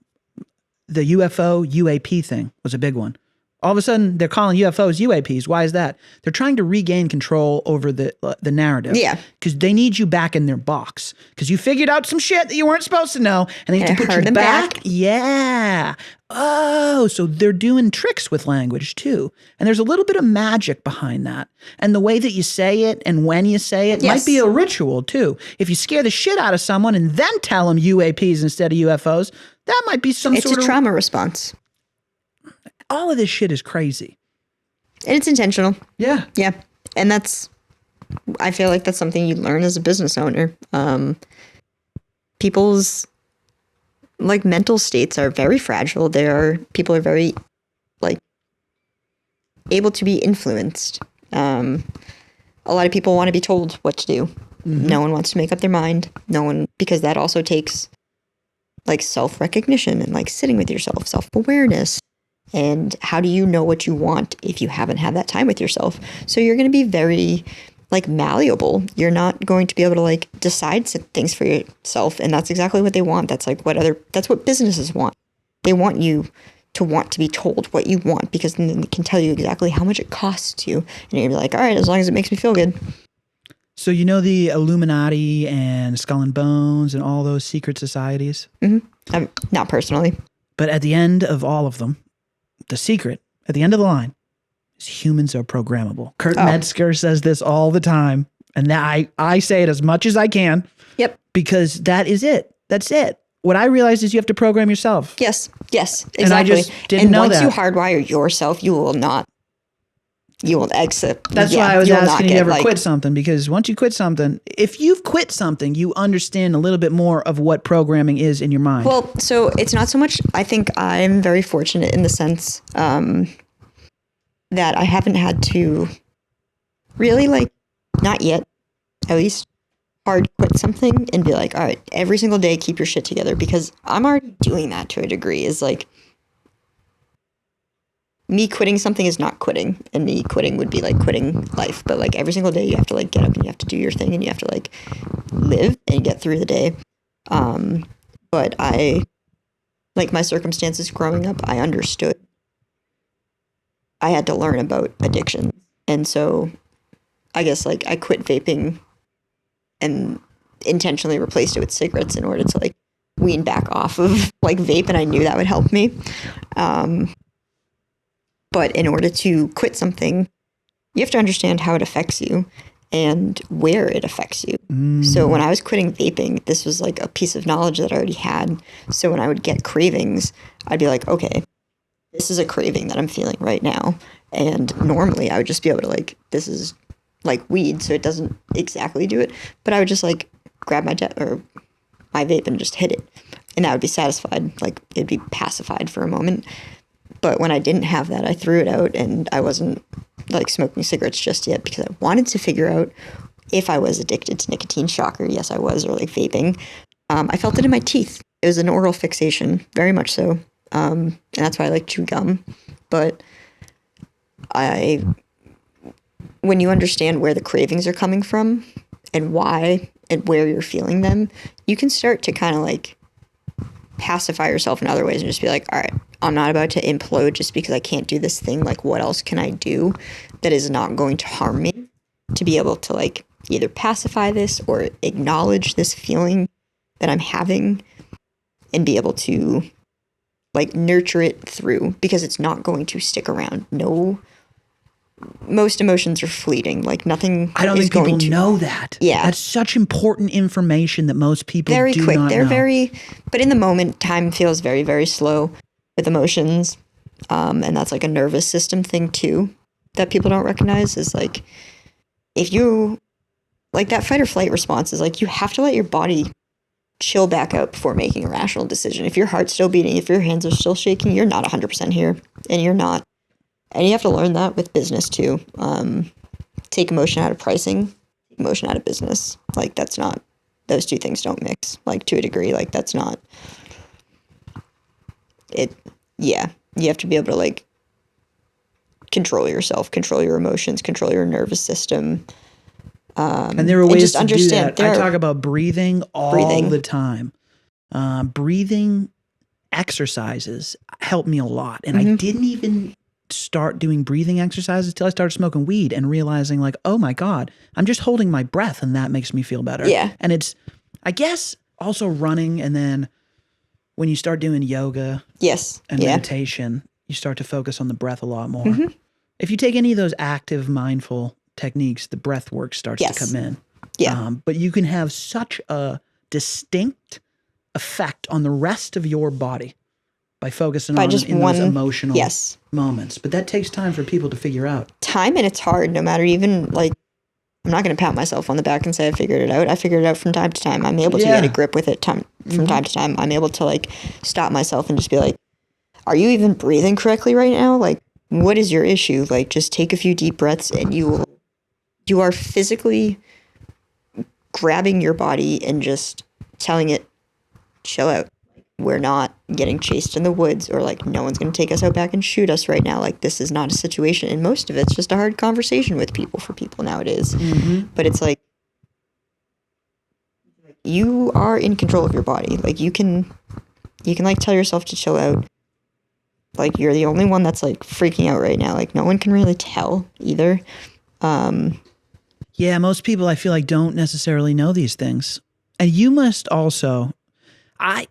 UFO UAP thing was a big one. All of a sudden, they're calling UFOs UAPs. Why is that? They're trying to regain control over the narrative. Yeah. Because they need you back in their box. Because you figured out some shit that you weren't supposed to know. And they have to put you back. Yeah. Oh, so they're doing tricks with language too. And there's a little bit of magic behind that. And the way that you say it and when you say it might be a ritual too. If you scare the shit out of someone and then tell them UAPs instead of UFOs, that might be some sort of... It's a trauma response. All of this shit is crazy. And it's intentional. Yeah. Yeah. And I feel like that's something you learn as a business owner. People's like mental states are very fragile. People are very able to be influenced. A lot of people want to be told what to do. No one wants to make up their mind. No one, because that also takes like self-recognition and like sitting with yourself, self-awareness. And how do you know what you want if you haven't had that time with yourself? So you're going to be very like malleable. You're not going to be able to like decide things for yourself. And that's exactly what they want. That's like that's what businesses want. They want you to want to be told what you want, because then they can tell you exactly how much it costs you. And you're going to be like, all right, as long as it makes me feel good. So you know the Illuminati and Skull and Bones and all those secret societies? Not personally. But at the end of all of them, the secret, at the end of the line, is humans are programmable. Kurt Metzger says this all the time. And I say it as much as I can. Yep. Because that is it. That's it. What I realized is you have to program yourself. Yes, exactly. And I just didn't know that. And once you hardwire yourself, you will exit. That's why I was asking you to ever quit something, because once you quit something, if you've quit something, you understand a little bit more of what programming is in your mind. Well, so it's not so much, I think I'm very fortunate in the sense that I haven't had to really like, not yet, at least, hard quit something and be like, all right, every single day, keep your shit together, because I'm already doing that to a degree. Is like, me quitting something is not quitting, and me quitting would be like quitting life. But like every single day you have to like get up and you have to do your thing and you have to like live and get through the day. But I, like my circumstances growing up, I understood I had to learn about addiction. And so I guess like I quit vaping and intentionally replaced it with cigarettes in order to like wean back off of like vape. And I knew that would help me. But in order to quit something, you have to understand how it affects you and where it affects you. So when I was quitting vaping, this was like a piece of knowledge that I already had. So when I would get cravings, I'd be like, okay, this is a craving that I'm feeling right now. And normally I would just be able to like, this is like weed, so it doesn't exactly do it. But I would just like grab my vape and just hit it. And I would be satisfied. Like it'd be pacified for a moment. But when I didn't have that, I threw it out, and I wasn't like smoking cigarettes just yet because I wanted to figure out if I was addicted to nicotine. Shocker. Yes, I was, or like vaping. I felt it in my teeth. It was an oral fixation, very much so. And that's why I like chew gum. But when you understand where the cravings are coming from and why and where you're feeling them, you can start to kind of like pacify yourself in other ways and just be like, all right, I'm not about to implode just because I can't do this thing. Like, what else can I do that is not going to harm me, to be able to like either pacify this or acknowledge this feeling that I'm having and be able to like nurture it through, because it's not going to stick around. No, most emotions are fleeting. Like nothing. I don't think people know that. Yeah, that's such important information that most people very do quick. Not They're know. very, but in the moment, time feels very, very slow with emotions, and that's like a nervous system thing too that people don't recognize. Is like if you like that fight or flight response is like you have to let your body chill back out before making a rational decision. If your heart's still beating, if your hands are still shaking, you're not 100% here, and you're not. And you have to learn that with business too. Take emotion out of pricing, take emotion out of business. Like that's not, those two things don't mix, like to a degree. Like that's not it. Yeah. You have to be able to like control yourself, control your emotions, control your nervous system. And there are ways to do that. I talk about breathing all the time. Breathing exercises help me a lot. And I didn't even start doing breathing exercises till I started smoking weed and realizing like, oh my God, I'm just holding my breath and that makes me feel better. Yeah. And it's, I guess, also running. And then when you start doing yoga and meditation, you start to focus on the breath a lot more. If you take any of those active, mindful techniques, the breath work starts to come in. Yeah. But you can have such a distinct effect on the rest of your body by focusing on just in one, those emotional moments. But that takes time for people to figure out. Time, and it's hard, no matter even like, I'm not going to pat myself on the back and say I figured it out. I figured it out from time to time. I'm able to get a grip with it from time to time. I'm able to like stop myself and just be like, are you even breathing correctly right now? Like, what is your issue? Like, just take a few deep breaths and you are physically grabbing your body and just telling it, chill out. We're not getting chased in the woods, or like no one's going to take us out back and shoot us right now. Like, this is not a situation. And most of it's just a hard conversation with people for people nowadays. But it's like, you are in control of your body. Like, you can like tell yourself to chill out. Like, you're the only one that's like freaking out right now. Like, no one can really tell either. Yeah, most people I feel like don't necessarily know these things. And you must also,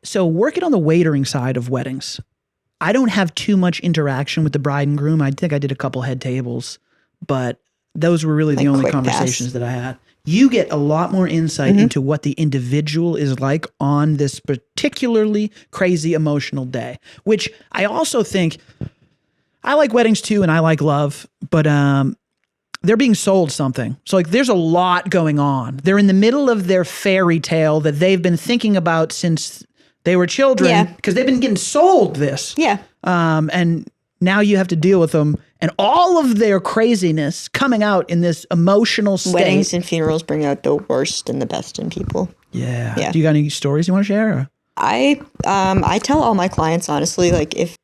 so working on the waitering side of weddings, I don't have too much interaction with the bride and groom. I think I did a couple head tables, but those were really the Like only quick conversations pass. that I had. You get a lot more insight into what the individual is like on this particularly crazy emotional day, which I also think, I like weddings too, and I like love, but they're being sold something. So like there's a lot going on. They're in the middle of their fairy tale that they've been thinking about since they were children, because they've been getting sold this. Yeah. And now you have to deal with them and all of their craziness coming out in this emotional state. Weddings and funerals bring out the worst and the best in people. Yeah. Do you got any stories you want to share? Or? I tell all my clients, honestly, like if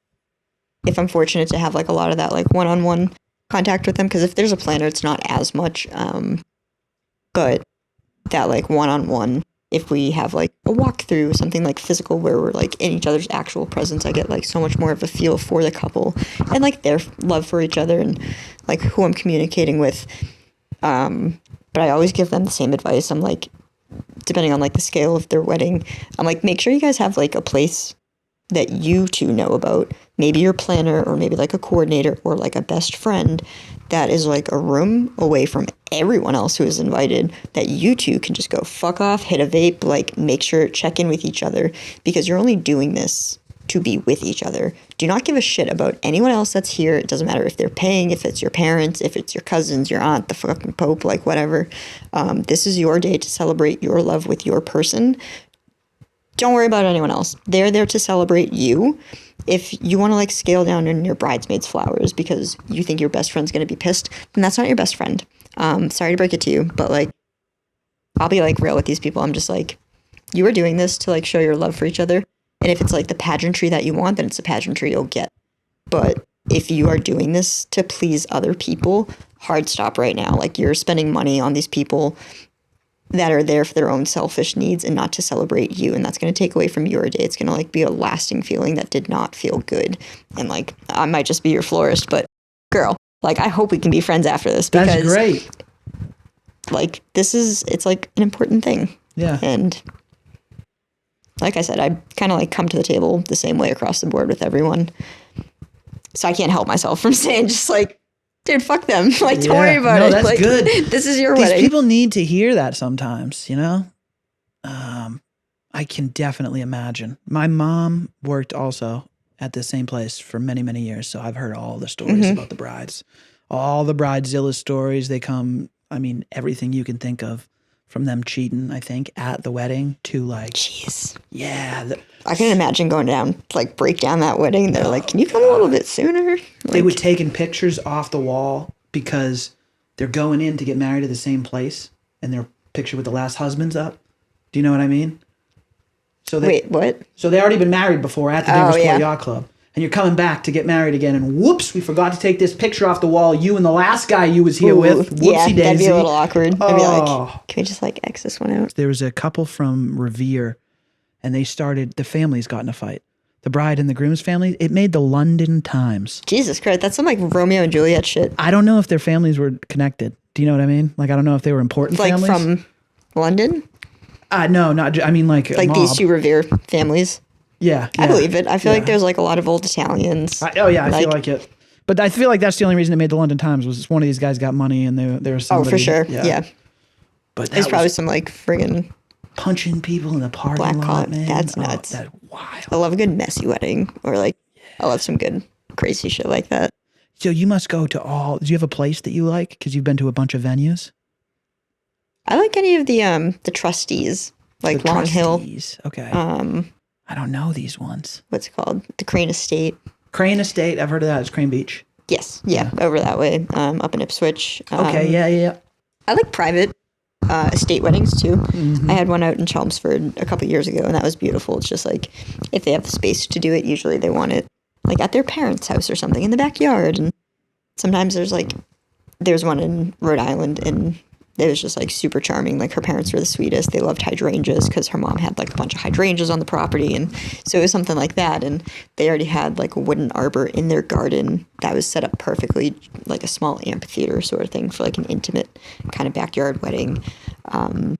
I'm fortunate to have like a lot of that like one-on-one contact with them, because if there's a planner, it's not as much. But that like one-on-one, if we have like a walkthrough, something like physical where we're like in each other's actual presence, I get like so much more of a feel for the couple and like their love for each other and like who I'm communicating with. But I always give them the same advice. I'm like, depending on like the scale of their wedding, I'm like, make sure you guys have like a place that you two know about, maybe your planner or maybe like a coordinator or like a best friend that is like a room away from everyone else who is invited, that you two can just go fuck off, hit a vape, like make sure, check in with each other, because you're only doing this to be with each other. Do not give a shit about anyone else that's here. It doesn't matter if they're paying, if it's your parents, if it's your cousins, your aunt, the fucking pope, like whatever. This is your day to celebrate your love with your person. Don't worry about anyone else. They're there to celebrate you. If you want to like scale down on your bridesmaids' flowers because you think your best friend's going to be pissed, then that's not your best friend. Sorry to break it to you, but like, I'll be like real with these people. I'm just like, you are doing this to like show your love for each other. And if it's like the pageantry that you want, then it's the pageantry you'll get. But if you are doing this to please other people, hard stop right now. Like, you're spending money on these people that are there for their own selfish needs and not to celebrate you, and that's going to take away from your day. It's going to like be a lasting feeling that did not feel good. And like, I might just be your florist, but girl, like, I hope we can be friends after this, because That's great. like, it's like an important thing. Yeah. And like I said, I kind of like come to the table the same way across the board with everyone, so I can't help myself from saying just like, dude, fuck them. Like, don't worry about it. That's like, good. This is your These wedding. people need to hear that sometimes, you know? I can definitely imagine. My mom worked also at the same place for many, many years, so I've heard all the stories about the brides. All the Bridezilla stories, they come, I mean, everything you can think of, from them cheating, I think, at the wedding to like, Jeez. yeah. I can imagine going down, like break down that wedding. They're like, can you come a little bit sooner? They Like, would taking pictures off the wall because they're going in to get married at the same place, and their picture with the last husband's up. Do you know what I mean? So they, wait, what? So they already been married before at the Denver yeah. Sport Yacht Club, and you're coming back to get married again, and whoops, we forgot to take this picture off the wall. You and the last guy you was here with. Whoopsie Yeah, daisy. that'd be a little awkward. I'd be Oh. like, can we just like X this one out? There was a couple from Revere, and the families got in a fight. The bride and the groom's family, it made the London Times. Jesus Christ, that's some like Romeo and Juliet shit. I don't know if their families were connected. Do you know what I mean? Like, I don't know if they were important Like families. from London? No, not, I mean like a Like mob. these two Revere families? Yeah. I believe it. I feel like there's like a lot of old Italians. I feel like it. But I feel like that's the only reason it made the London Times was one of these guys got money and there was somebody. Oh, for sure. Yeah. But There's that probably was some like friggin' punching people in the parking black lot, cop. man. That's Oh, nuts. that's wild. I love a good messy wedding, or like, I love some good crazy shit like that. So you must go to all. Do you have a place that you like? Because you've been to a bunch of venues. I like any of the trustees, like The Long Hill. Trustees. Okay. I don't know these ones. What's it called? The Crane Estate. Crane Estate. I've heard of that. It's Crane Beach. Yes. Yeah. Over that way, up in Ipswich. Okay. Yeah. I like private estate weddings too. I had one out in Chelmsford a couple years ago, and that was beautiful. It's just like if they have the space to do it, usually they want it like at their parents' house or something in the backyard. And sometimes there's one in Rhode Island, and it was just like super charming. Like her parents were the sweetest. They loved hydrangeas because her mom had like a bunch of hydrangeas on the property, and so it was something like that. And they already had like a wooden arbor in their garden that was set up perfectly, like a small amphitheater sort of thing for like an intimate kind of backyard wedding. I'm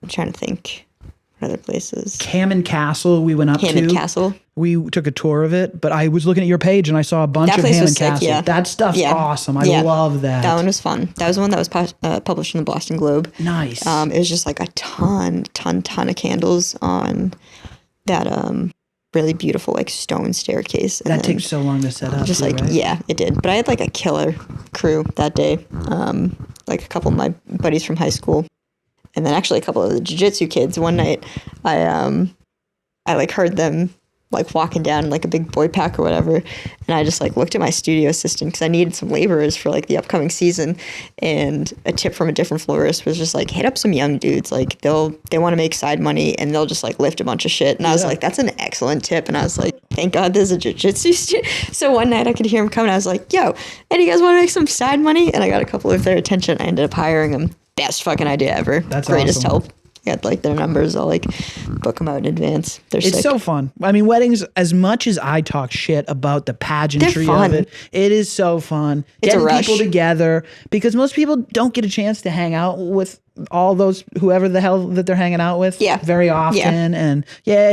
trying to think what other places. Hammond Castle we went up to. Hammond Castle. We took a tour of it, but I was looking at your page and I saw a bunch That of place was Hammond sick, Castle. yeah. That stuff's Yeah. awesome. I Yeah. love that. That one was fun. That was the one that was published in the Boston Globe. Nice. It was just like a ton of candles on that really beautiful like stone staircase. And that then takes so long to set up. just too, like right? yeah, it did. But I had like a killer crew that day. Like a couple of my buddies from high school, and then actually a couple of the jiu-jitsu kids. One night, I like heard them like walking down like a big boy pack or whatever, and I just like looked at my studio assistant because I needed some laborers for like the upcoming season. And a tip from a different florist was just like hit up some young dudes, like they want to make side money and they'll just like lift a bunch of shit. And I was like, that's an excellent tip. And I was like, thank God there's a jiu-jitsu student. So one night I could hear him coming. I was like, yo, any of you guys want to make some side money? And I got a couple of their attention. I ended up hiring them. Best fucking idea ever. That's greatest awesome. help. Got like their numbers. I'll like book them out in advance. They're It's sick. so fun. I mean, weddings, as much as I talk shit about the pageantry They're of fun. it, it is so fun. It's a Getting rush. people together, because most people don't get a chance to hang out with all those, whoever the hell that they're hanging out with Yeah. very often. Yeah. And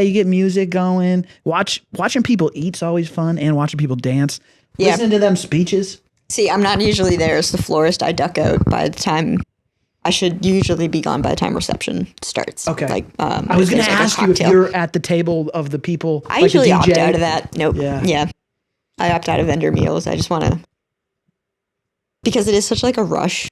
you get music going. Watching people eat's always fun, and watching people dance. Yeah. Listen to them speeches. See, I'm not usually there as the florist. I duck out by the time. I should usually be gone by the time reception starts. Okay. Like, I was going to ask you if you're at the table of the people. I like usually the opt DJ. out of that. Nope. Yeah. I opt out of vendor meals. I just want to, because it is such like a rush.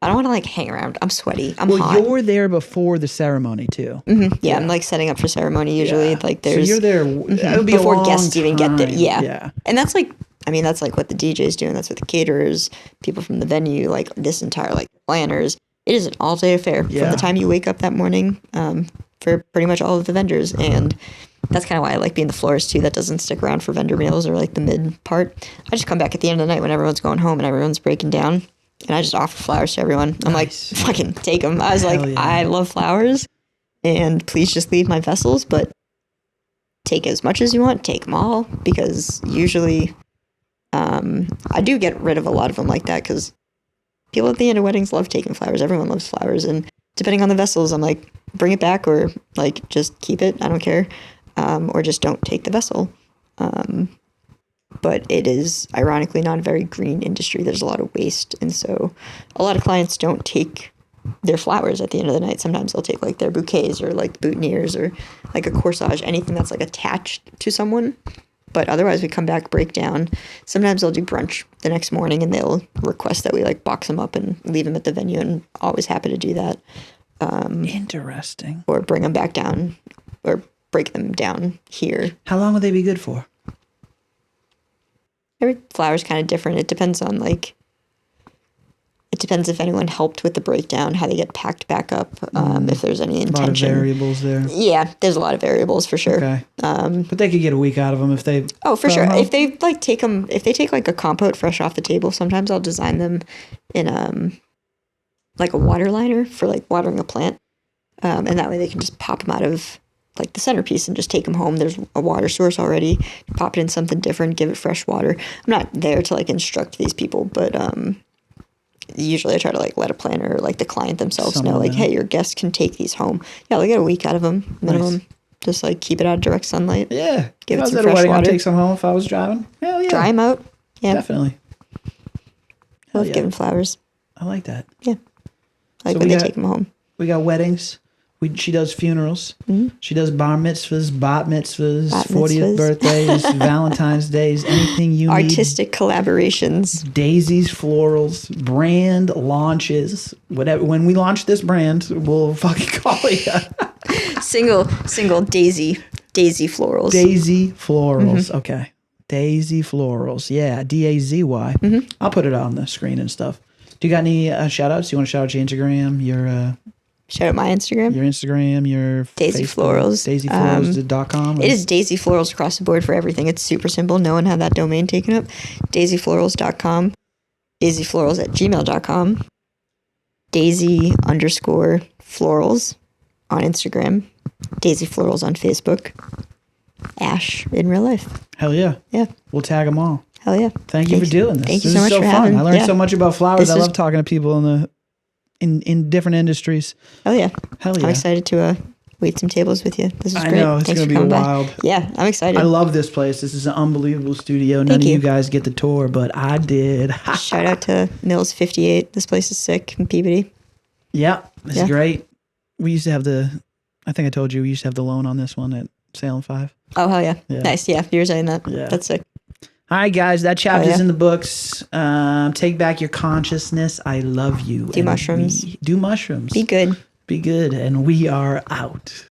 I don't want to like hang around. I'm sweaty. I'm Well, hot. you're there before the ceremony too. Yeah, I'm like setting up for ceremony usually. Yeah. Like there's so you're there. It would be before a long guests even get there. time. Yeah. And that's like, I mean, that's like what the DJ's doing. That's what the caterers, people from the venue, like this entire like planners. It is an all day affair Yeah. from the time you wake up that morning for pretty much all of the vendors. And that's kind of why I like being the florist too. That doesn't stick around for vendor meals or like the mid part. I just come back at the end of the night when everyone's going home and everyone's breaking down. And I just offer flowers to everyone. I'm Nice. like, fucking take them. I was Hell like, yeah. I love flowers. And please just leave my vessels, but take as much as you want. Take them all. Because usually I do get rid of a lot of them like that because people at the end of weddings love taking flowers. Everyone loves flowers. And depending on the vessels, I'm like, bring it back or like just keep it. I don't care. Or just don't take the vessel. But it is ironically not a very green industry. There's a lot of waste. And so a lot of clients don't take their flowers at the end of the night. Sometimes they'll take like their bouquets or like boutonnieres or like a corsage, anything that's like attached to someone. But otherwise we come back, break down. Sometimes they'll do brunch the next morning and they'll request that we like box them up and leave them at the venue, and always happy to do that. Interesting. Or bring them back down or break them down here. How long would they be good for? Every flower's kind of different. It depends on like, it depends if anyone helped with the breakdown, how they get packed back up, if there's any A lot of intention. variables there. Yeah, there's a lot of variables for sure. Okay. But they could get a week out of them if they. Oh, for sure. Uh-huh. If they like take them, if they take like a compote fresh off the table, sometimes I'll design them in like a water liner for like watering a plant, and that way they can just pop them out of like the centerpiece and just take them home. There's a water source already. Pop it in something different. Give it fresh water. I'm not there to like instruct these people, but usually I try to like let a planner or like the client themselves know, Someone like, know. hey, your guests can take these home. Yeah, they get a week out of them minimum. Nice. Just like keep it out of direct sunlight. Yeah. Give if I it was some at a fresh wedding, I'd water. take some home if I was driving. Hell yeah. Dry them out. Yeah, Definitely. I Hell love yeah. giving flowers. I like that. Yeah, I like So when we they got- take them home. We got weddings. She does funerals. She does bar mitzvahs, bat mitzvahs, Bat 40th mitzvahs. birthdays, Valentine's days, anything you Artistic collaborations. need. Dazy's Florals, brand launches. Whatever. When we launch this brand, we'll fucking call it Single Dazy Florals. Dazy Florals. Okay. Dazy Florals. Yeah, DAZY. I'll put it on the screen and stuff. Do you got any shout outs? You want to shout out your Instagram, Shout out my Instagram. your Dazy Facebook, Florals. DazyFlorals.com? It is Dazy Florals across the board for everything. It's super simple. No one had that domain taken up. DazyFlorals.com. DazyFlorals@gmail.com. Daisy_florals on Instagram. Dazy Florals on Facebook. Ash in real life. Hell yeah. Yeah. We'll tag them all. Hell yeah. Thank you for doing this. Thank you This so is much for fun. having. I learned yeah. so much about flowers. This I is- love talking to people in different industries. Hell yeah. Hell yeah. I'm excited to wait some tables with you. This is I great. know, it's Thanks gonna for be coming wild. by. Yeah, I'm excited. I love this place. This is an unbelievable studio. None Thank of you you. guys get the tour, but I did. Shout out to Mills 58. This place is sick in Peabody. Yeah, this is Yeah. great. We used to have I think I told you, we used to have the loan on this one at Salem 5. Oh, hell yeah. Yeah. Nice. Yeah, you were saying that. Yeah. That's sick. All right, guys, that chapter's yeah. in the books. Take back your consciousness. I love you. Do mushrooms. Do mushrooms. Be good. Be good. And we are out.